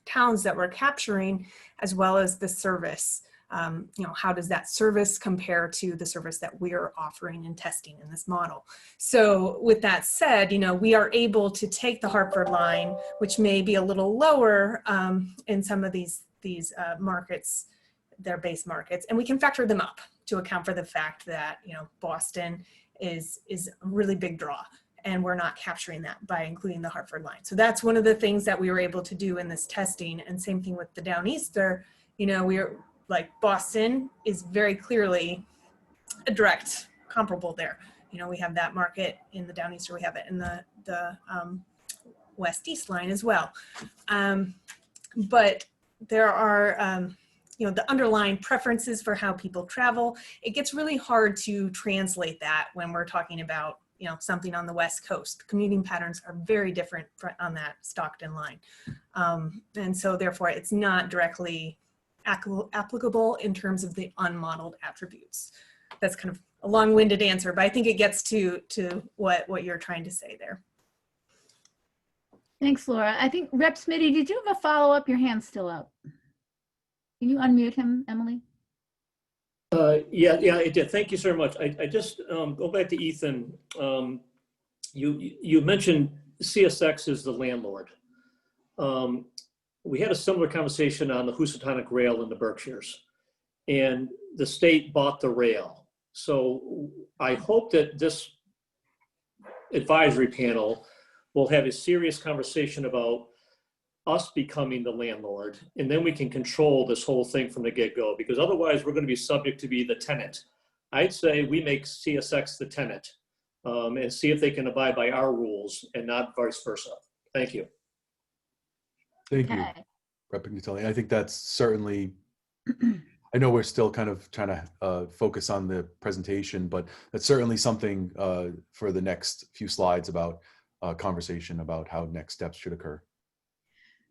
towns that we're capturing, as well as the service. How does that service compare to the service that we're offering and testing in this model? So with that said, we are able to take the Hartford line, which may be a little lower in some of these markets, their base markets, and we can factor them up to account for the fact that, Boston is a really big draw. And we're not capturing that by including the Hartford line. So that's one of the things that we were able to do in this testing. And same thing with the Downeaster, we're like Boston is very clearly a direct comparable there. We have that market in the Downeaster, we have it in the West-East line as well. But there are, the underlying preferences for how people travel. It gets really hard to translate that when we're talking about something on the West Coast. Commuting patterns are very different on that Stockton line. And so therefore it's not directly applicable in terms of the unmodeled attributes. That's kind of a long-winded answer, but I think it gets to what you're trying to say there. Thanks, Laura. I think Rep. Smitty, did you have a follow-up? Your hand's still up. Can you unmute him, Emily? Yeah, it did. Thank you so much. I just go back to Ethan. You mentioned CSX is the landlord. We had a similar conversation on the Housatonic Rail in the Berkshires, and the state bought the rail. So I hope that this advisory panel will have a serious conversation about us becoming the landlord, and then we can control this whole thing from the get-go, because otherwise we're going to be subject to be the tenant. I'd say we make CSX the tenant, and see if they can abide by our rules and not vice versa. Thank you. Thank you, Okay. Rep. Nutelli. I think that's certainly, I know we're still kind of trying to focus on the presentation, but that's certainly something for the next few slides about conversation about how next steps should occur.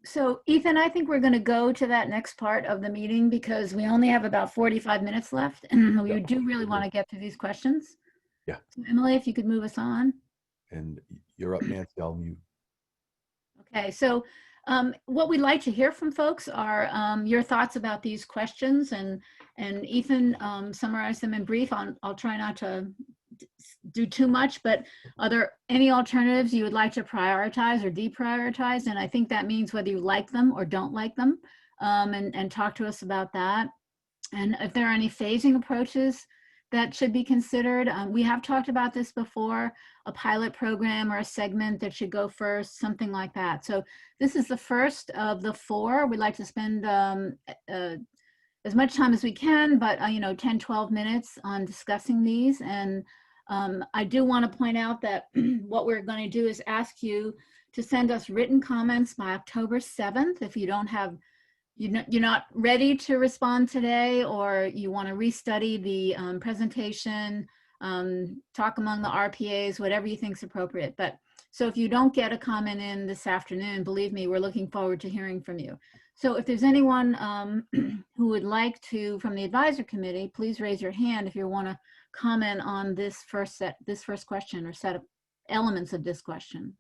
So Ethan, I think we're going to go to that next part of the meeting because we only have about 45 minutes left, and we Yeah. do really want to get to these questions. Yeah. So Emily, if you could move us on. And you're up, Nancy. I'll mute. Okay, so what we'd like to hear from folks are your thoughts about these questions, and Ethan summarized them in brief. I'll try not to do too much, but are there any alternatives you would like to prioritize or deprioritize? And I think that means whether you like them or don't like them, and talk to us about that. And if there are any phasing approaches that should be considered. We have talked about this before, a pilot program or a segment that should go first, something like that. So this is the first of the 4. We'd like to spend as much time as we can, but 10, 12 minutes on discussing these. And I do want to point out that what we're going to do is ask you to send us written comments by October 7th. If you don't have, you're not ready to respond today, or you want to restudy the presentation, talk among the RPAs, whatever you think is appropriate. But so if you don't get a comment in this afternoon, believe me, we're looking forward to hearing from you. So if there's anyone who would like to, from the advisor committee, please raise your hand if you want to comment on this first question or set of elements of this question.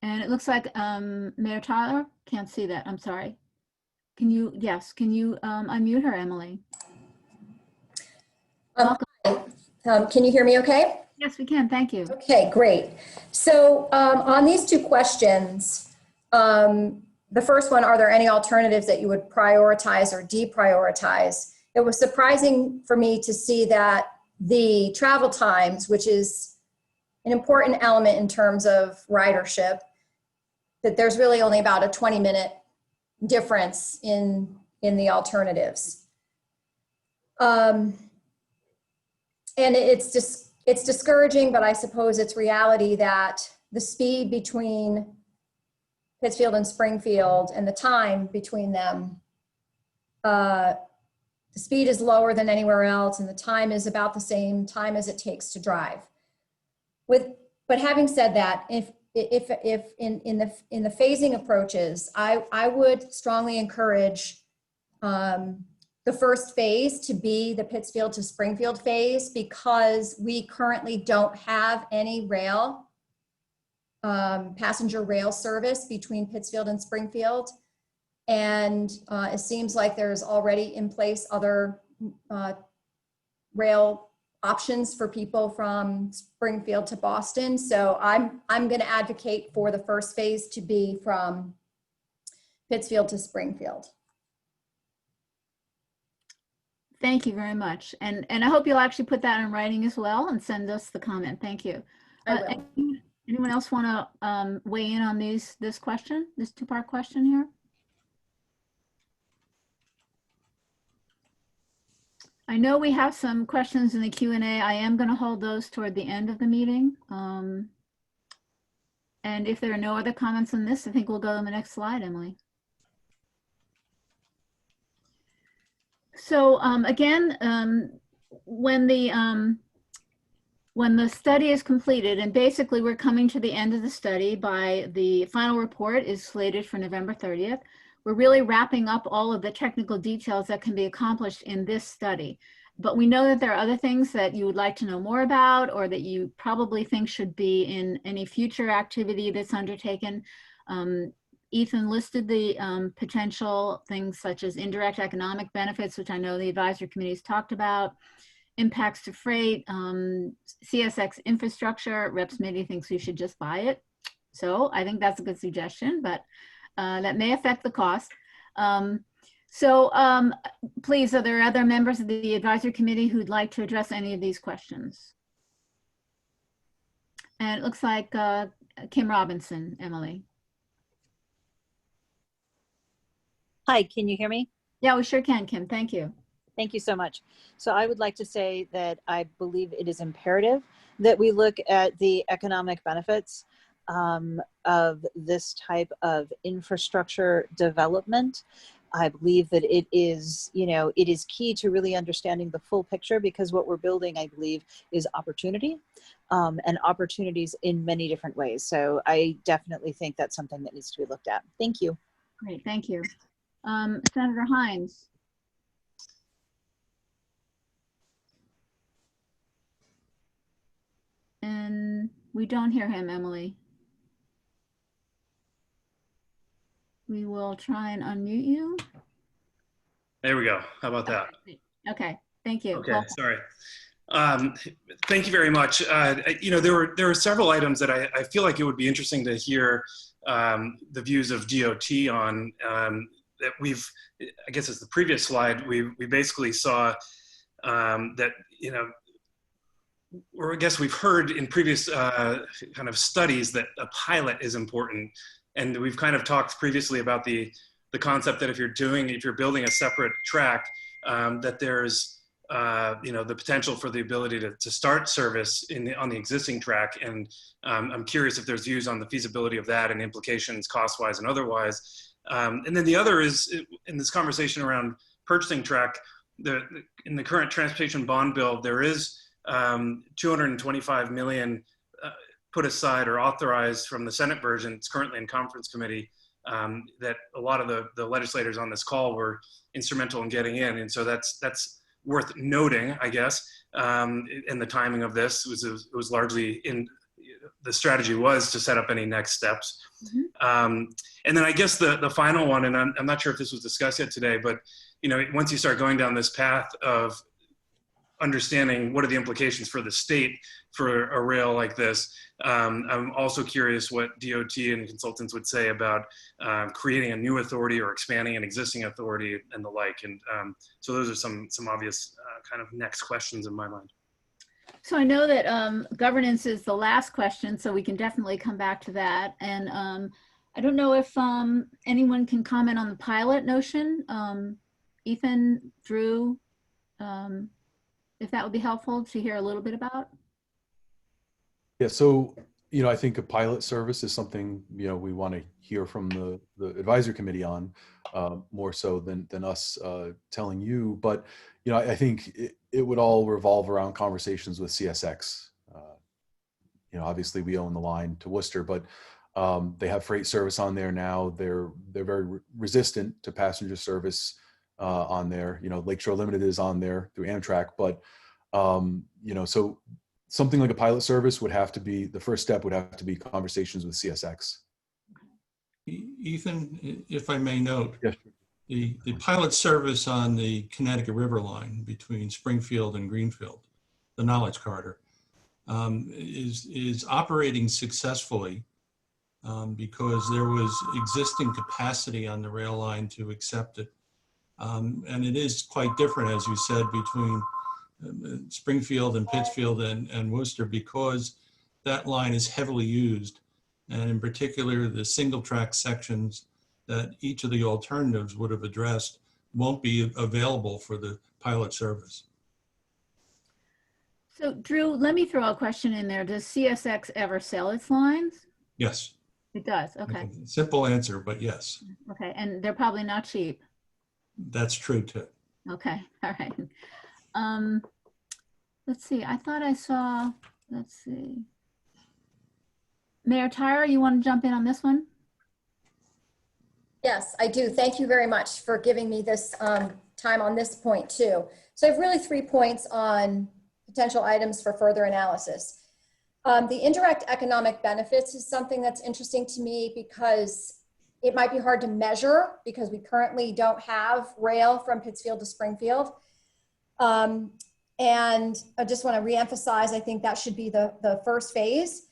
And it looks like Mayor Tyler can't see that. I'm sorry. Can you unmute her, Emily? Welcome. Can you hear me okay? Yes, we can. Thank you. Okay, great. So on these 2 questions, the first one, are there any alternatives that you would prioritize or deprioritize? It was surprising for me to see that the travel times, which is an important element in terms of ridership, that there's really only about a 20-minute difference in the alternatives. And it's discouraging, but I suppose it's reality that the speed between Pittsfield and Springfield and the time between them, the speed is lower than anywhere else, and the time is about the same time as it takes to drive. But having said that, if in the phasing approaches, I would strongly encourage the first phase to be the Pittsfield to Springfield phase, because we currently don't have any rail, passenger rail service between Pittsfield and Springfield. And it seems like there's already in place other rail options for people from Springfield to Boston. So I'm going to advocate for the first phase to be from Pittsfield to Springfield. Thank you very much. And I hope you'll actually put that in writing as well and send us the comment. Thank you. Anyone else want to weigh in on this question, this 2-part question here? I know we have some questions in the Q&A. I am going to hold those toward the end of the meeting. And if there are no other comments on this, I think we'll go to the next slide, Emily. So again, when the study is completed, and basically we're coming to the end of the study by the final report is slated for November 30th. We're really wrapping up all of the technical details that can be accomplished in this study. But we know that there are other things that you would like to know more about, or that you probably think should be in any future activity that's undertaken. Ethan listed the potential things such as indirect economic benefits, which I know the advisory committee's talked about, impacts to freight, CSX infrastructure. Rep. Smitty thinks we should just buy it. So I think that's a good suggestion, but that may affect the cost. Please, are there other members of the advisory committee who'd like to address any of these questions? And it looks like Kim Robinson, Emily. Hi, can you hear me? Yeah, we sure can, Kim. Thank you. Thank you so much. So I would like to say that I believe it is imperative that we look at the economic benefits of this type of infrastructure development. I believe that it is, it is key to really understanding the full picture, because what we're building, I believe, is opportunity and opportunities in many different ways. So I definitely think that's something that needs to be looked at. Thank you. Great, thank you. Senator Hines. And we don't hear him, Emily. We will try and unmute you. There we go. How about that? Okay, thank you. Okay, sorry. Thank you very much. There were several items that I feel like it would be interesting to hear the views of DOT on. That I guess it's the previous slide, we basically saw that, or I guess we've heard in previous kind of studies that a pilot is important. And we've kind of talked previously about the concept that if you're building a separate track, that there's the potential for the ability to start service on the existing track. And I'm curious if there's views on the feasibility of that and implications cost-wise and otherwise. And then the other is in this conversation around purchasing track, in the current transportation bond bill, there is $225 million put aside or authorized from the Senate version. It's currently in conference committee, that a lot of the legislators on this call were instrumental in getting in. And so that's worth noting, I guess. And the timing of this was largely the strategy was to set up any next steps. Mm-hmm. And then I guess the final one, and I'm not sure if this was discussed yet today, but once you start going down this path of understanding what are the implications for the state for a rail like this, I'm also curious what DOT and consultants would say about creating a new authority or expanding an existing authority and the like. And so those are some obvious kind of next questions in my mind. So I know that governance is the last question, so we can definitely come back to that. And I don't know if anyone can comment on the pilot notion. Ethan, Drew, if that would be helpful to hear a little bit about. Yeah, so, I think a pilot service is something, we want to hear from the advisory committee on more so than us telling you. But, I think it would all revolve around conversations with CSX. Obviously we own the line to Worcester, but they have freight service on there now. They're very resistant to passenger service on there. Lakeshore Limited is on there through Amtrak, but so something like a pilot service would have to be, the first step would have to be conversations with CSX. Ethan, if I may note, yes, the pilot service on the Connecticut River line between Springfield and Greenfield, the Knowledge Corridor, is operating successfully because there was existing capacity on the rail line to accept it. And it is quite different, as you said, between Springfield and Pittsfield and Worcester, because that line is heavily used. And in particular, the single track sections that each of the alternatives would have addressed won't be available for the pilot service. So Drew, let me throw a question in there. Does CSX ever sell its lines? Yes. It does, okay. Simple answer, but yes. Okay, and they're probably not cheap. That's true too. Okay, all right. Let's see, I thought I saw, let's see. Mayor Tyra, you want to jump in on this one? Yes, I do. Thank you very much for giving me this time on this point too. So I have really 3 points on potential items for further analysis. The indirect economic benefits is something that's interesting to me because it might be hard to measure because we currently don't have rail from Pittsfield to Springfield. And I just want to reemphasize, I think that should be the first phase.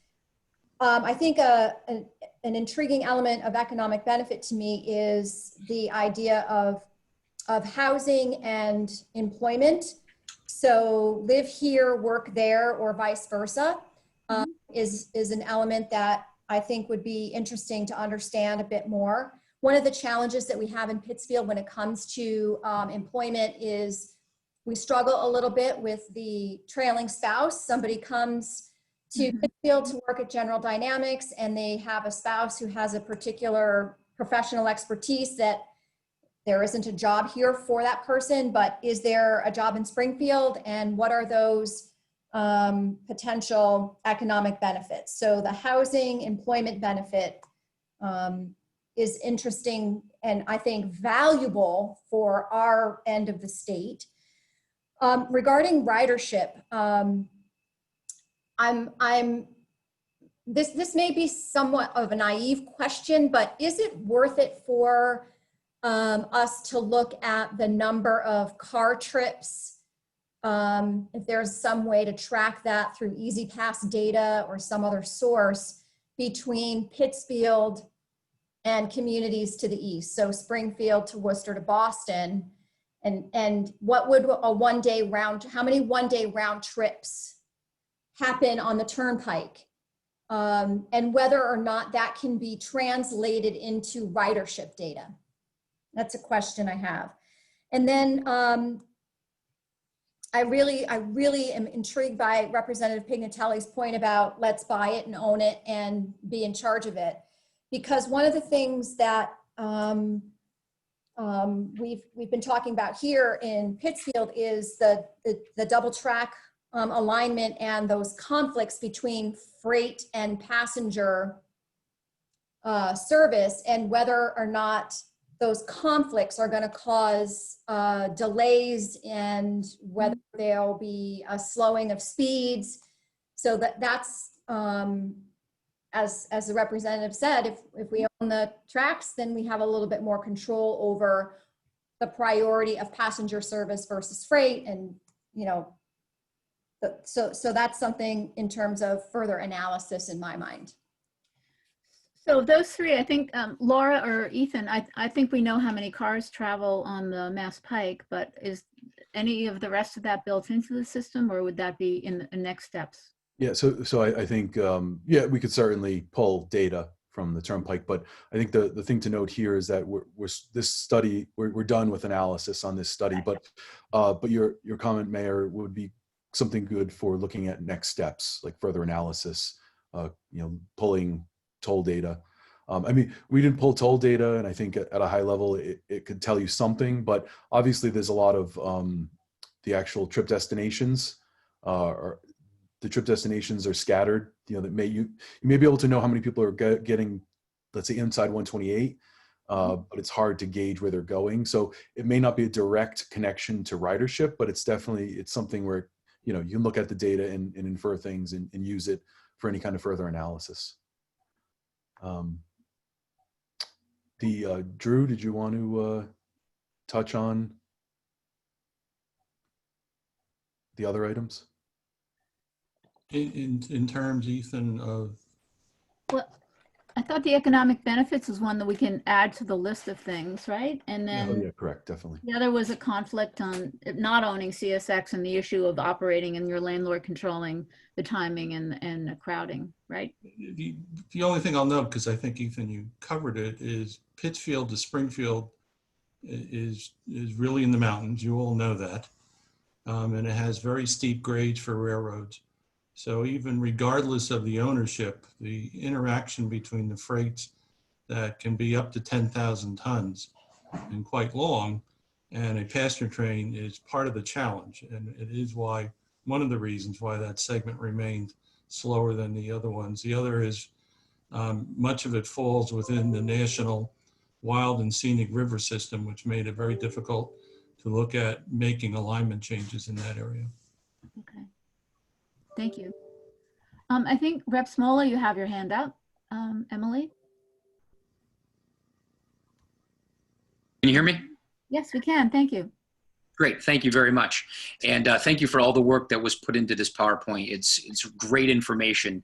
I think an intriguing element of economic benefit to me is the idea of housing and employment. So live here, work there, or vice versa, is an element that I think would be interesting to understand a bit more. One of the challenges that we have in Pittsfield when it comes to employment is we struggle a little bit with the trailing spouse. Somebody comes to Pittsfield to work at General Dynamics and they have a spouse who has a particular professional expertise that there isn't a job here for that person, but is there a job in Springfield, and what are those potential economic benefits? So the housing employment benefit is interesting and I think valuable for our end of the state. Regarding ridership, this may be somewhat of a naive question, but is it worth it for us to look at the number of car trips? If there's some way to track that through Easy Pass data or some other source between Pittsfield and communities to the east, so Springfield to Worcester to Boston, and what would a one-day round, how many one-day round trips happen on the turnpike, and whether or not that can be translated into ridership data. That's a question I have. And then I really am intrigued by Representative Pignatelli's point about let's buy it and own it and be in charge of it. Because one of the things that we've been talking about here in Pittsfield is the double track alignment and those conflicts between freight and passenger service, and whether or not those conflicts are going to cause delays and whether there'll be a slowing of speeds. So that's, as the representative said, if we own the tracks, then we have a little bit more control over the priority of passenger service versus freight. And, you know, so that's something in terms of further analysis in my mind. So those three, I think, Laura or Ethan, I think we know how many cars travel on the Mass Pike, but is any of the rest of that built into the system, or would that be in the next steps? Yeah, so I think, yeah, we could certainly pull data from the Turnpike, but I think the thing to note here is that we're done with analysis on this study, but your comment, Mayor, would be something good for looking at next steps, like further analysis, you know, pulling toll data. I mean, we didn't pull toll data, and I think at a high level, it could tell you something, but obviously there's a lot of the actual trip destinations, the trip destinations are scattered, you know, that you may be able to know how many people are getting, let's say, inside 128, but it's hard to gauge where they're going. So it may not be a direct connection to ridership, but it's something where, you know, you can look at the data and infer things and use it for any kind of further analysis. Drew, did you want to touch on the other items? In terms, Ethan, of... Well, I thought the economic benefits was one that we can add to the list of things, right? And then yeah, correct, definitely. the other was a conflict on not owning CSX and the issue of operating and your landlord controlling the timing and the crowding, right? The only thing I'll note, because I think, Ethan, you covered it, is Pittsfield to Springfield is really in the mountains. You all know that. And it has very steep grades for railroads. So even regardless of the ownership, the interaction between the freights that can be up to 10,000 tons and quite long, and a passenger train is part of the challenge. And it is one of the reasons why that segment remained slower than the other ones. The other is much of it falls within the National Wild and Scenic River System, which made it very difficult to look at making alignment changes in that area. Okay. Thank you. I think Rep. Smola, you have your hand up. Emily? Can you hear me? Yes, we can. Thank you. Great. Thank you very much. And thank you for all the work that was put into this PowerPoint. It's great information.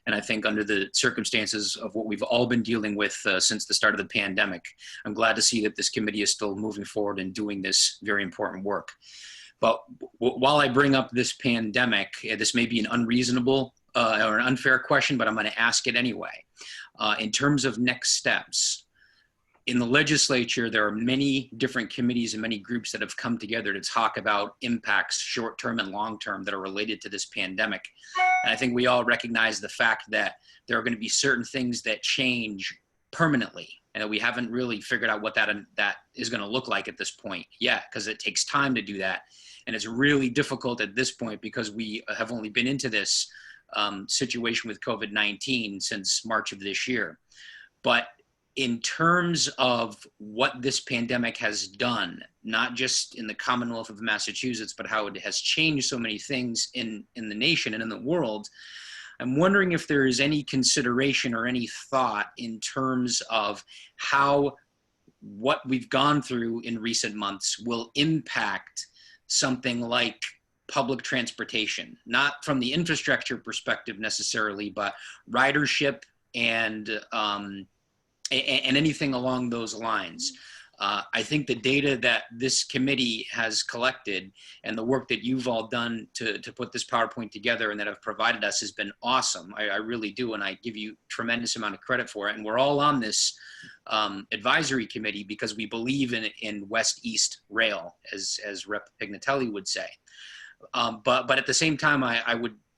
And I think under the circumstances of what we've all been dealing with since the start of the pandemic, I'm glad to see that this committee is still moving forward and doing this very important work. But while I bring up this pandemic, this may be an unreasonable or an unfair question, but I'm going to ask it anyway. In terms of next steps, in the legislature, there are many different committees and many groups that have come together to talk about impacts, short-term and long-term, that are related to this pandemic. And I think we all recognize the fact that there are going to be certain things that change permanently, and that we haven't really figured out what that is going to look like at this point yet, because it takes time to do that. And it's really difficult at this point because we have only been into this situation with COVID-19 since March of this year. But in terms of what this pandemic has done, not just in the Commonwealth of Massachusetts, but how it has changed so many things in the nation and in the world, I'm wondering if there is any consideration or any thought in terms of how what we've gone through in recent months will impact something like public transportation, not from the infrastructure perspective necessarily, but ridership and anything along those lines. I think the data that this committee has collected and the work that you've all done to put this PowerPoint together and that have provided us has been awesome. I really do, and I give you tremendous amount of credit for it. And we're all on this advisory committee because we believe in West-East rail, as Rep. Pignatelli would say. But at the same time,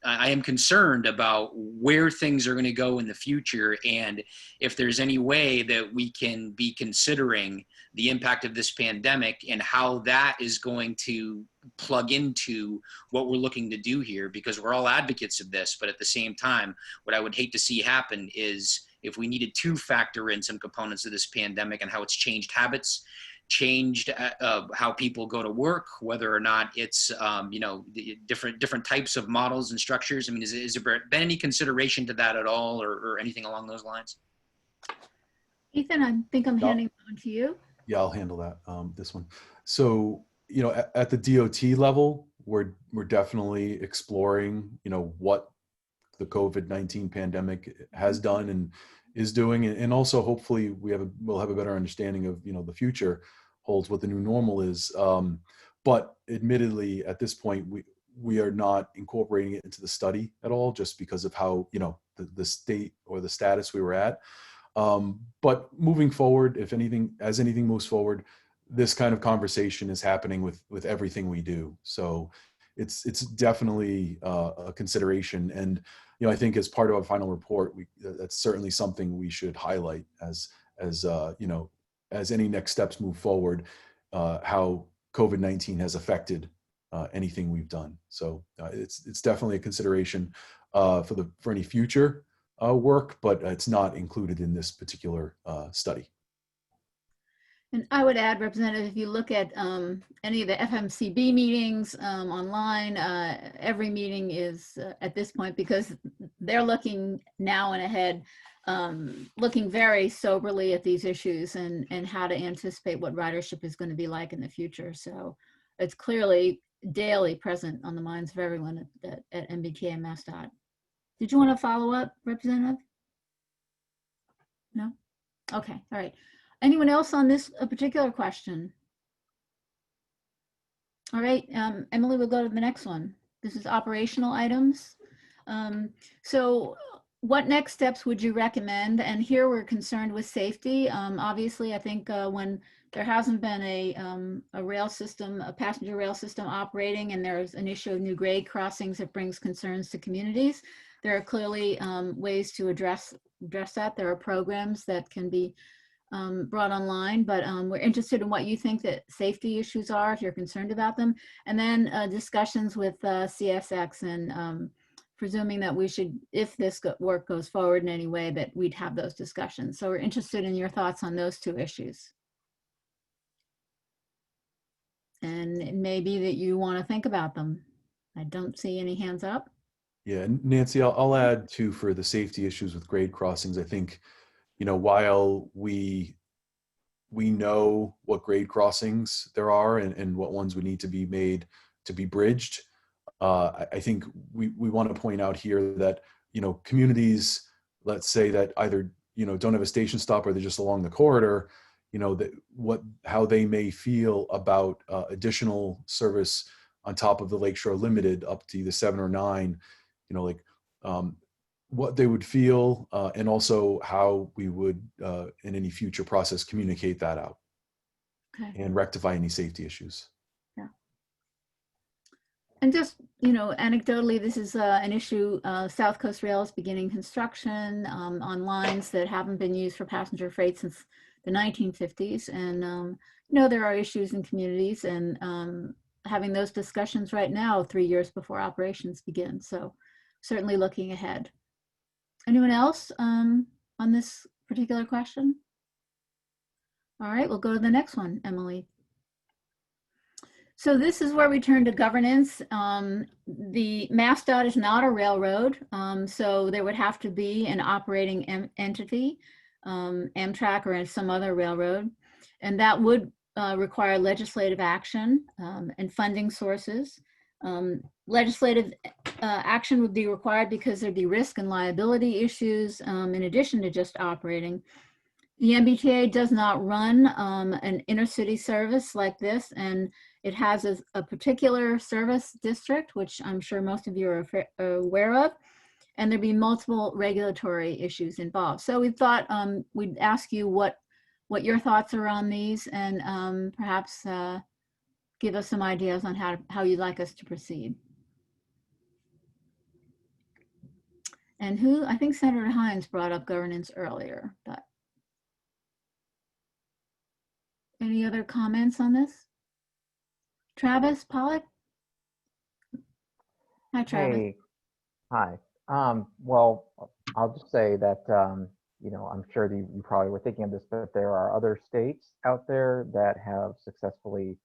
I am concerned about where things are going to go in the future, and if there's any way that we can be considering the impact of this pandemic and how that is going to plug into what we're looking to do here, because we're all advocates of this. But at the same time, what I would hate to see happen is if we needed to factor in some components of this pandemic and how it's changed habits, changed how people go to work, whether or not it's different types of models and structures. I mean, is there been any consideration to that at all, or anything along those lines? Ethan, I think I'm handing it on to you. Yeah, I'll handle that, this one. So, at the DOT level, we're definitely exploring, what the COVID-19 pandemic has done and is doing, and also hopefully we'll have a better understanding of the future holds, what the new normal is. But admittedly, at this point, we are not incorporating it into the study at all, just because of how the state or the status we were at. But moving forward, as anything moves forward, this kind of conversation is happening with everything we do. So it's definitely a consideration. And I think as part of our final report, that's certainly something we should highlight as any next steps move forward, how COVID-19 has affected anything we've done. So it's definitely a consideration for any future work, but it's not included in this particular study. And I would add, Representative, if you look at any of the FMCB meetings online, every meeting is at this point, because they're looking now and ahead, looking very soberly at these issues and how to anticipate what ridership is going to be like in the future. So it's clearly daily present on the minds of everyone at MBTA and MassDOT. Did you want to follow up, Representative? No? Okay, all right. Anyone else on this particular question? All right, Emily, we'll go to the next one. This is operational items. So what next steps would you recommend? And here we're concerned with safety. Obviously, I think when there hasn't been a rail system, a passenger rail system operating, and there's an issue of new grade crossings that brings concerns to communities, there are clearly ways to address that. There are programs that can be brought online, but we're interested in what you think that safety issues are, if you're concerned about them, and then discussions with CSX and presuming that we should, if this work goes forward in any way, that we'd have those discussions. So we're interested in your thoughts on those two issues. And it may be that you want to think about them. I don't see any hands up. Yeah, Nancy, I'll add too, for the safety issues with grade crossings. I think, while we we know what grade crossings there are and what ones would need to be made to be bridged. I think we want to point out here that, communities, let's say that either, don't have a station stop or they're just along the corridor, how they may feel about additional service on top of the Lakeshore Limited up to either 7 or 9, what they would feel, and also how we would, in any future process, communicate that out. Okay. And rectify any safety issues. Yeah. And just, anecdotally, this is an issue. South Coast Rail is beginning construction on lines that haven't been used for passenger freight since the 1950s. And, there are issues in communities, and having those discussions right now, 3 years before operations begin. So certainly looking ahead. Anyone else on this particular question? All right, we'll go to the next one, Emily. So this is where we turn to governance. The MassDOT is not a railroad, so there would have to be an operating entity, Amtrak or some other railroad, and that would require legislative action and funding sources. Legislative action would be required because there'd be risk and liability issues in addition to just operating. The MBTA does not run an intercity service like this, and it has a particular service district, which I'm sure most of you are aware of, and there'd be multiple regulatory issues involved. So we thought we'd ask you what your thoughts are on these, and perhaps give us some ideas on how you'd like us to proceed. And I think Senator Hines brought up governance earlier, but any other comments on this? Travis Pollock? Hi, Travis. Hey, hi. Well, I'll just say that, I'm sure that you probably were thinking of this, but there are other states out there that have successfully,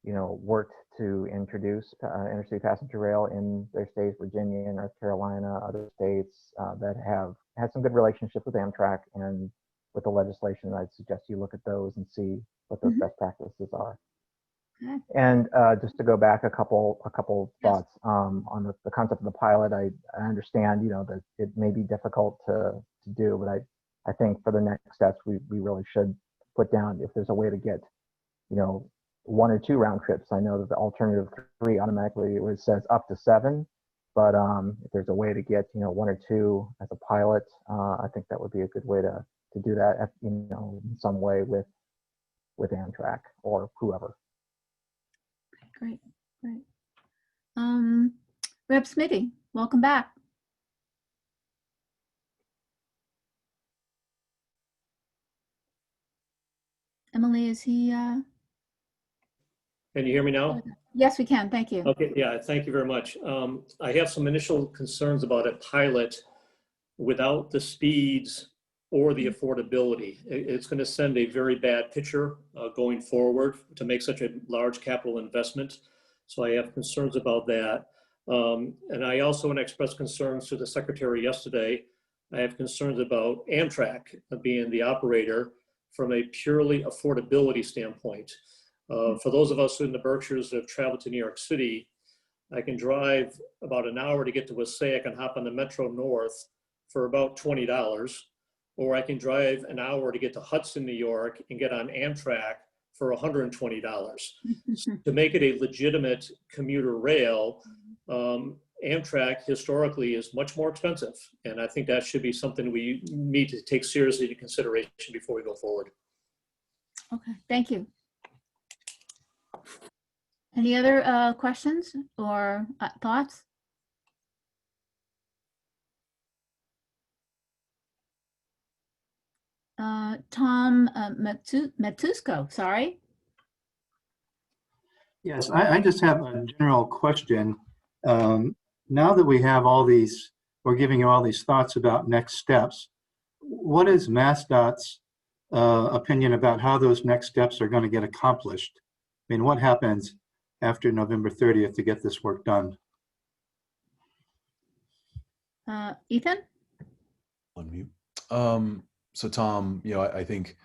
worked to introduce intercity passenger rail in their states, Virginia, North Carolina, other states that have had some good relationship with Amtrak and with the legislation. I'd suggest you look at those and see what those best practices are. Okay. And just to go back a couple thoughts on the concept of the pilot, I understand, that it may be difficult to do, but I think for the next steps, we really should put down if there's a way to get, 1 or 2 round trips. I know that the alternative 3 automatically says up to 7, but if there's a way to get, 1 or 2 as a pilot, I think that would be a good way to do that, in some way with Amtrak or whoever. Great. Rep. Smitty, welcome back. Emily, is he? Can you hear me now? Yes, we can. Thank you. Okay, yeah, thank you very much. I have some initial concerns about a pilot without the speeds or the affordability. It's going to send a very bad picture going forward to make such a large capital investment. So I have concerns about that. And I also want to express concerns to the secretary yesterday. I have concerns about Amtrak being the operator from a purely affordability standpoint. For those of us in the Berkshires that have traveled to New York City, I can drive about an hour to get to Passaic and hop on the Metro North for about $20, or I can drive an hour to get to Hudson, New York and get on Amtrak for $120. To make it a legitimate commuter rail, Amtrak historically is much more expensive. And I think that should be something we need to take seriously into consideration before we go forward. Okay, thank you. Any other questions or thoughts? Tom Matusko, sorry. Yes, I just have a general question. Now that we have all these, we're giving you all these thoughts about next steps, what is MassDOT's opinion about how those next steps are going to get accomplished? I mean, what happens after November 30th to get this work done? Ethan? On mute. So Tom, I think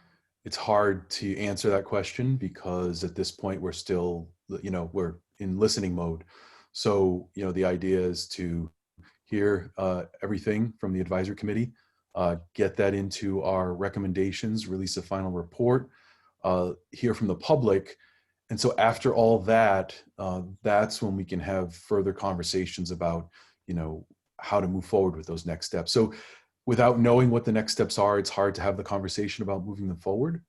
it's hard to answer that question because at this point we're still, we're in listening mode. So, the idea is to hear everything from the advisory committee, get that into our recommendations, release a final report, hear from the public. And so after all that, that's when we can have further conversations about, how to move forward with those next steps. So without knowing what the next steps are, it's hard to have the conversation about moving them forward.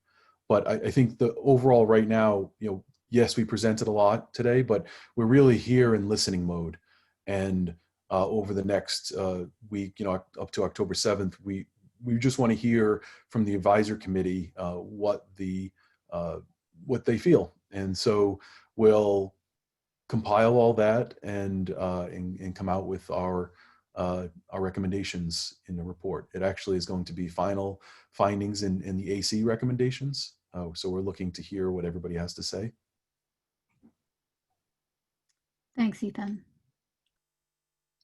But I think the overall right now, yes, we presented a lot today, but we're really here in listening mode. And over the next week, up to October 7th, we just want to hear from the advisory committee what they feel. And so we'll compile all that and come out with our recommendations in the report. It actually is going to be final findings in the AC recommendations. So we're looking to hear what everybody has to say. Thanks, Ethan.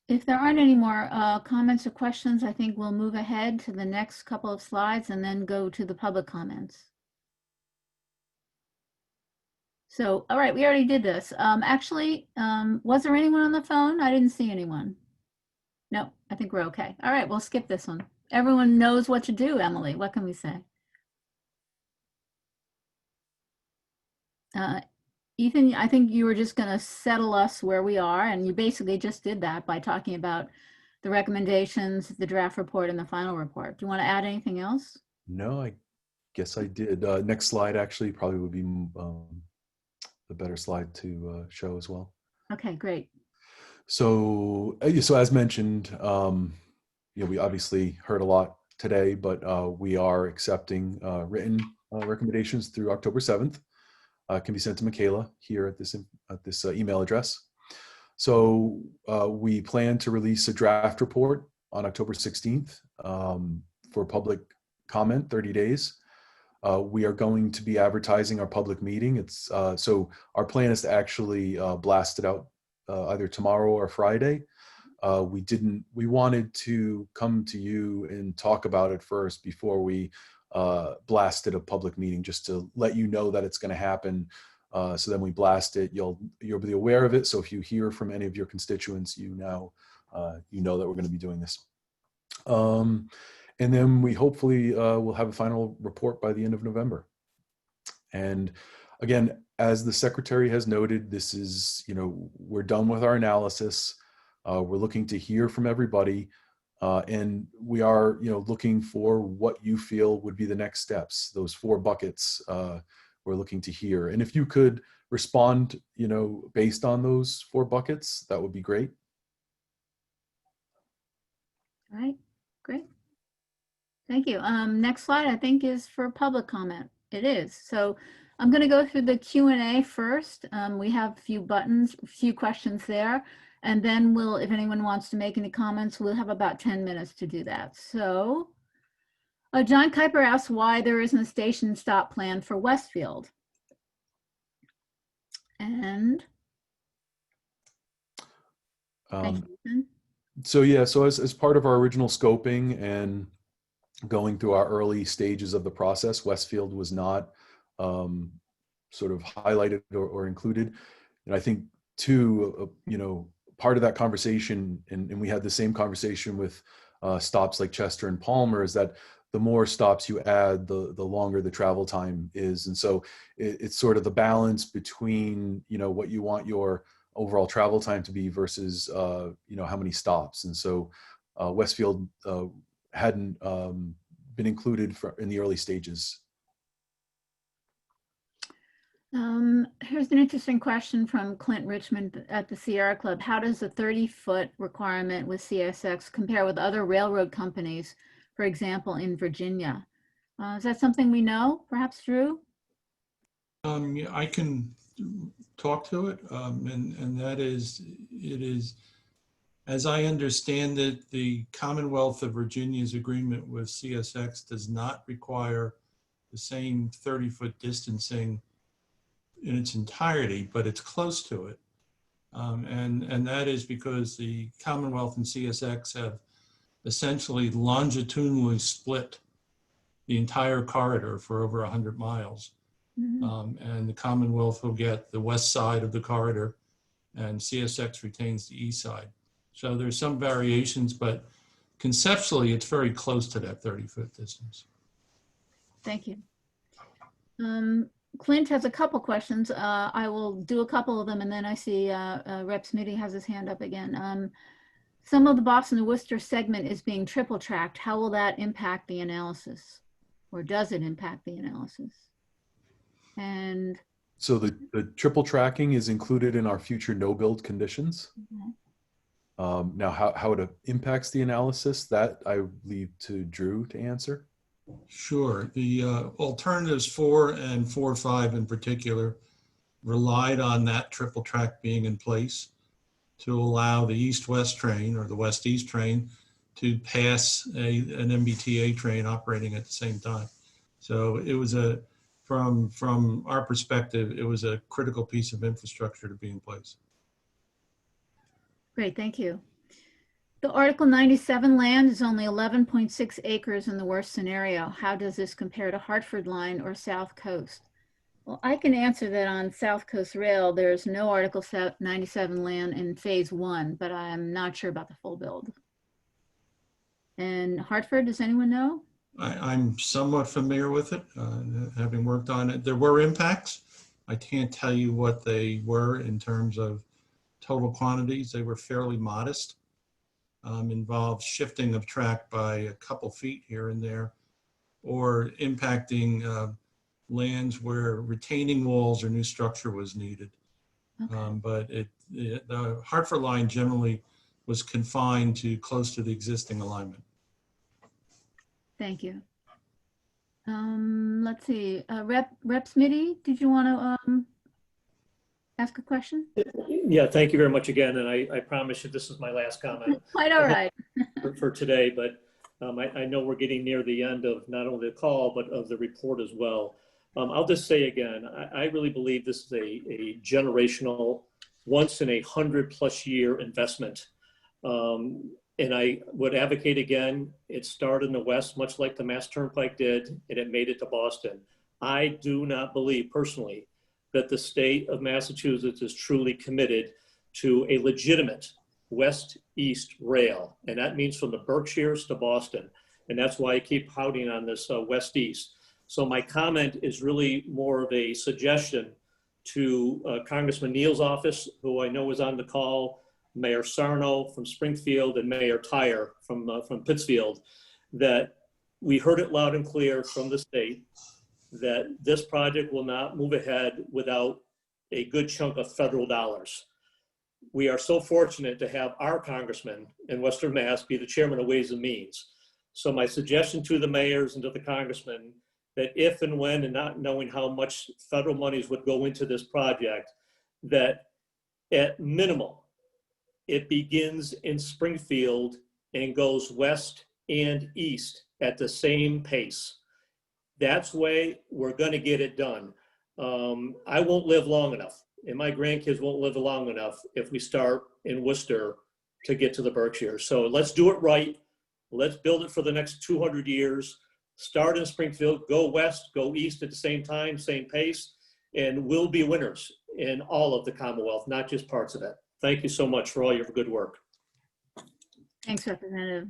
If there aren't any more comments or questions, I think we'll move ahead to the next couple of slides and then go to the public comments. So, all right, we already did this. Actually, was there anyone on the phone? I didn't see anyone. No, I think we're okay. All right, we'll skip this one. Everyone knows what to do, Emily. What can we say? Ethan, I think you were just going to settle us where we are, and you basically just did that by talking about the recommendations, the draft report, and the final report. Do you want to add anything else? No, I guess I did. Next slide actually probably would be the better slide to show as well. Okay, great. So as mentioned, we obviously heard a lot today, but we are accepting written recommendations through October 7th. Can be sent to Michaela here at this email address. So we plan to release a draft report on October 16th for public comment, 30 days. We are going to be advertising our public meeting. So our plan is to actually blast it out either tomorrow or Friday. We wanted to come to you and talk about it first before we blasted a public meeting, just to let you know that it's going to happen. So then we blast it, you'll be aware of it. So if you hear from any of your constituents, you know that we're going to be doing this. And then we hopefully will have a final report by the end of November. And again, as the secretary has noted, this is, we're done with our analysis. We're looking to hear from everybody. And we are, looking for what you feel would be the next steps. Those 4 buckets we're looking to hear. And if you could respond, based on those 4 buckets, that would be great. All right, great. Thank you. Next slide, I think, is for public comment. It is. So I'm going to go through the Q&A first. We have a few questions there. And then if anyone wants to make any comments, we'll have about 10 minutes to do that. So John Kuiper asks why there isn't a station stop plan for Westfield. And thank you, Ethan. So as part of our original scoping and going through our early stages of the process, Westfield was not sort of highlighted or included. And I think too, part of that conversation, and we had the same conversation with stops like Chester and Palmer, is that the more stops you add, the longer the travel time is. And so it's sort of the balance between, what you want your overall travel time to be versus, how many stops. And so Westfield hadn't been included in the early stages. Here's an interesting question from Clint Richmond at the Sierra Club. How does the 30-foot requirement with CSX compare with other railroad companies, for example, in Virginia? Is that something we know, perhaps, Drew? Yeah, I can talk to it, and that is, it is, as I understand it, the Commonwealth of Virginia's agreement with CSX does not require the same 30-foot distancing in its entirety, but it's close to it. And that is because the Commonwealth and CSX have essentially longitudinally split the entire corridor for over 100 miles. And the Commonwealth will get the west side of the corridor, and CSX retains the east side. So there's some variations, but conceptually, it's very close to that 30-foot distance. Thank you. Clint has a couple questions. I will do a couple of them, and then I see Rep. Smitty has his hand up again. Some of the Boston to Worcester segment is being triple tracked. How will that impact the analysis? Or does it impact the analysis? And so the triple tracking is included in our future no-build conditions. Now, how it impacts the analysis, that I leave to Drew to answer. Sure. The alternatives 4 and 4-5 in particular relied on that triple track being in place to allow the east-west train or the west-east train to pass an MBTA train operating at the same time. So it was from our perspective, it was a critical piece of infrastructure to be in place. great, thank you. The Article 97 land is only 11.6 acres in the worst scenario. How does this compare to Hartford Line or South Coast? Well, I can answer that on South Coast Rail. There's no Article 97 land in Phase 1, but I'm not sure about the full build. And Hartford, does anyone know? I'm somewhat familiar with it, having worked on it. There were impacts. I can't tell you what they were in terms of total quantities. They were fairly modest. Involved shifting of track by a couple feet here and there, or impacting lands where retaining walls or new structure was needed. Okay. But the Hartford line generally was confined to close to the existing alignment. Thank you. Let's see, Rep. Smitty, did you want to ask a question? Yeah, thank you very much again. And I promise you this is my last comment. Quite all right. for today, but I know we're getting near the end of not only the call, but of the report as well. I'll just say again, I really believe this is a generational, once in 100+ year investment. And I would advocate again, it started in the West, much like the Mass Turnpike did, and it made it to Boston. I do not believe personally that the state of Massachusetts is truly committed to a legitimate west-east rail. And that means from the Berkshires to Boston. And that's why I keep pouting on this west-east. So my comment is really more of a suggestion to Congressman Neal's office, who I know is on the call, Mayor Sarno from Springfield, and Mayor Tyre from Pittsfield, that we heard it loud and clear from the state that this project will not move ahead without a good chunk of federal dollars. We are so fortunate to have our congressman in Western Mass be the chairman of Ways and Means. So my suggestion to the mayors and to the congressmen, that if and when, and not knowing how much federal monies would go into this project, that at minimum, it begins in Springfield and goes west and east at the same pace. That's the way we're gonna get it done. I won't live long enough, and my grandkids won't live long enough if we start in Worcester to get to the Berkshires. So let's do it right. Let's build it for the next 200 years. Start in Springfield, go west, go east at the same time, same pace, and we'll be winners in all of the Commonwealth, not just parts of it. Thank you so much for all your good work. Thanks, Representative.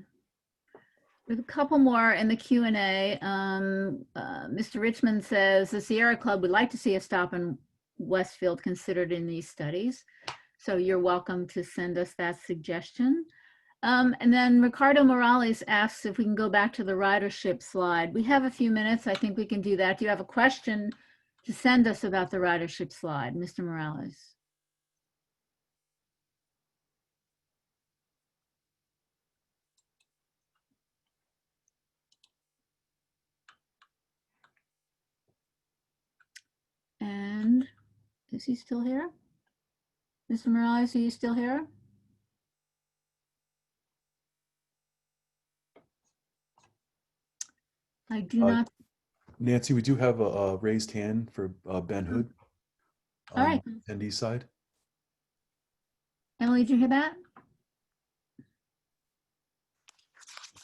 There's a couple more in the Q&A. Mr. Richmond says, the Sierra Club would like to see a stop in Westfield considered in these studies. So you're welcome to send us that suggestion. And then Ricardo Morales asks if we can go back to the ridership slide. We have a few minutes. I think we can do that. Do you have a question to send us about the ridership slide, Mr. Morales? And is he still here? Mr. Morales, are you still here? I do not. Nancy, we do have a raised hand for Ben Hood. All right. Attendee side. Emily, did you hear that?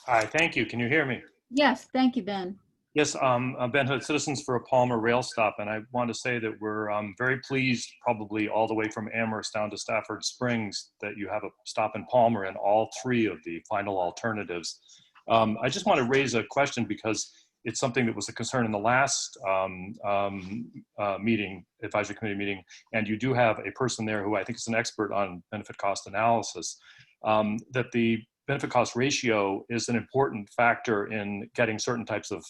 Hi, thank you. Can you hear me? Yes, thank you, Ben. Yes, I'm Ben Hood, Citizens for a Palmer Rail Stop, and I want to say that we're very pleased, probably all the way from Amherst down to Stafford Springs, that you have a stop in Palmer in all three of the final alternatives. I just want to raise a question because it's something that was a concern in the last meeting, advisory committee meeting, and you do have a person there who I think is an expert on benefit cost analysis, that the benefit cost ratio is an important factor in getting certain types of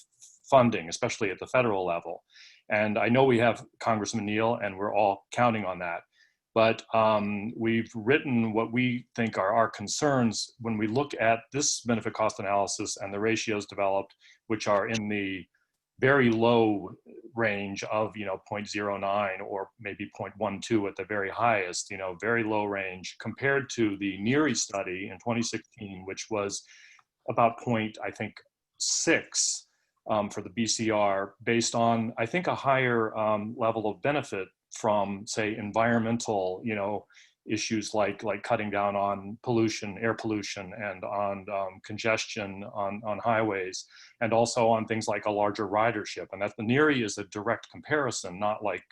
funding, especially at the federal level. And I know we have Congressman Neal, and we're all counting on that. But we've written what we think are our concerns when we look at this benefit cost analysis and the ratios developed, which are in the very low range of 0.09 or maybe 0.12 at the very highest, very low range, compared to the NERI study in 2016, which was about I think 6 for the BCR, based on I think a higher level of benefit from, say, environmental issues like cutting down on pollution, air pollution, and on congestion on highways, and also on things like a larger ridership. And that the NERI is a direct comparison, not like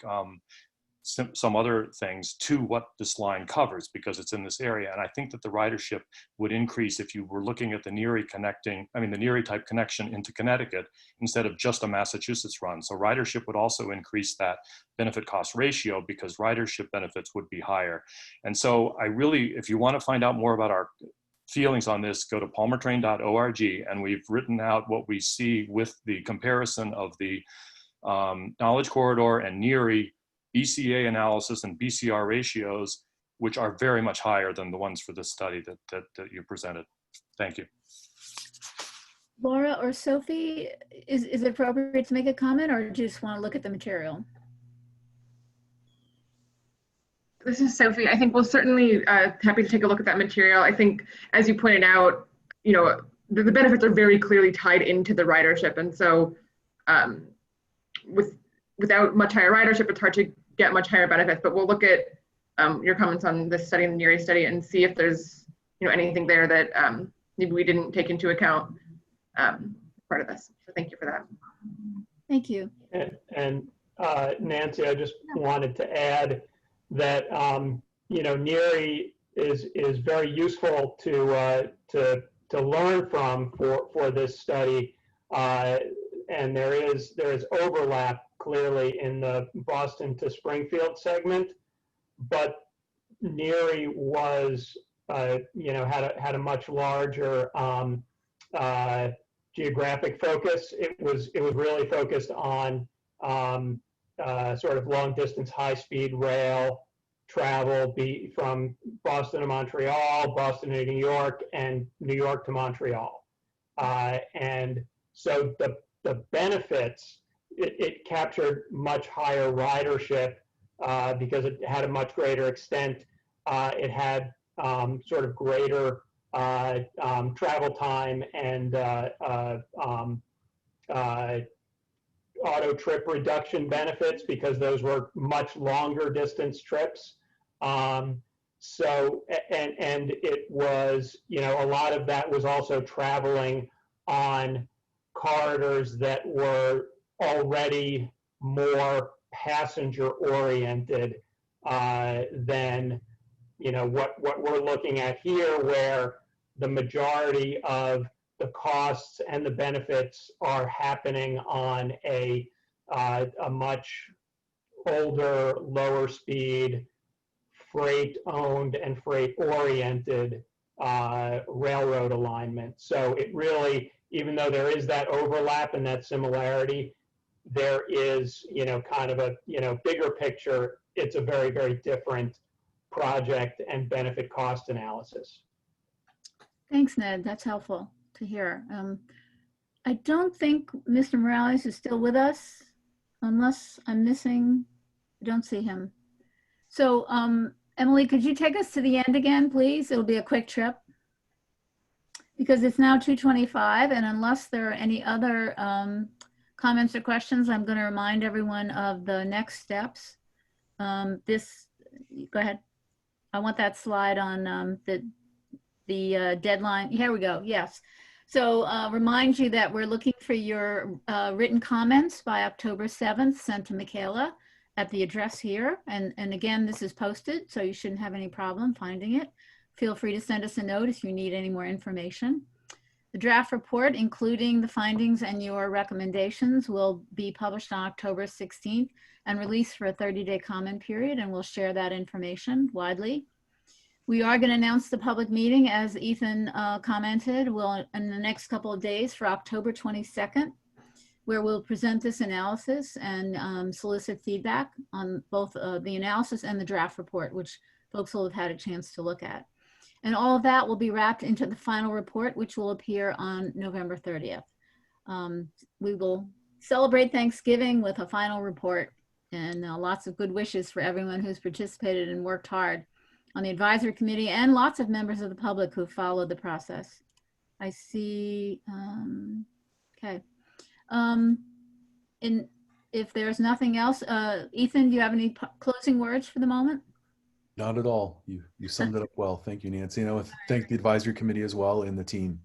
some other things, to what this line covers, because it's in this area. And I think that the ridership would increase if you were looking at the NERI the NERI type connection into Connecticut instead of just a Massachusetts run. So ridership would also increase that benefit cost ratio because ridership benefits would be higher. And so I really, if you want to find out more about our feelings on this, go to palmertrain.org, and we've written out what we see with the comparison of the knowledge corridor and NERI BCA analysis and BCR ratios, which are very much higher than the ones for this study that you presented. Thank you. Laura or Sophie, is it appropriate to make a comment, or do you just want to look at the material? This is Sophie. I think we'll certainly happy to take a look at that material. I think, as you pointed out, the benefits are very clearly tied into the ridership, and so without much higher ridership, it's hard to get much higher benefits. But we'll look at your comments on this study and the NERI study and see if there's anything there that maybe we didn't take into account part of this. So thank you for that. Thank you. And Nancy, I just wanted to add that NERI is very useful to learn from for this study, and there is overlap clearly in the Boston to Springfield segment, but NERI was had a much larger geographic focus. It was really focused on sort of long distance high speed rail travel from Boston to Montreal, Boston to New York, and New York to Montreal. And so the benefits, it captured much higher ridership because it had a much greater extent. It had sort of greater travel time and auto trip reduction benefits because those were much longer distance trips. So, and it was, a lot of that was also traveling on corridors that were already more passenger oriented than what we're looking at here, where the majority of the costs and the benefits are happening on a much older, lower speed, freight owned and freight oriented railroad alignment. So it really, even though there is that overlap and that similarity, there is, kind of a, bigger picture. It's a very, very different project and benefit cost analysis. Thanks, Ned. That's helpful to hear. I don't think Mr. Morales is still with us, unless I'm missing, I don't see him. So Emily, could you take us to the end again, please? It'll be a quick trip. Because it's now 2:25, and unless there are any other comments or questions, I'm going to remind everyone of the next steps. Go ahead. I want that slide on the deadline. Here we go. Yes. So remind you that we're looking for your written comments by October 7th, sent to Michaela at the address here. And again, this is posted, so you shouldn't have any problem finding it. Feel free to send us a note if you need any more information. The draft report, including the findings and your recommendations, will be published on October 16th and released for a 30-day comment period, and we'll share that information widely. We are going to announce the public meeting, as Ethan commented, in the next couple of days for October 22nd, where we'll present this analysis and solicit feedback on both the analysis and the draft report, which folks will have had a chance to look at. And all of that will be wrapped into the final report, which will appear on November 30th. We will celebrate Thanksgiving with a final report, and lots of good wishes for everyone who's participated and worked hard on the advisory committee, and lots of members of the public who followed the process. I see, okay. If there's nothing else, Ethan, do you have any closing words for the moment? Not at all. You summed it up well. Thank you, Nancy. And I want to thank the advisory committee as well and the team.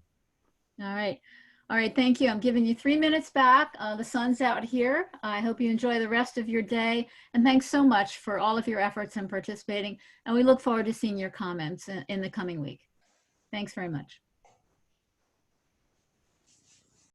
All right. All right, thank you. I'm giving you 3 minutes back. The sun's out here. I hope you enjoy the rest of your day. And thanks so much for all of your efforts in participating. And we look forward to seeing your comments in the coming week. Thanks very much.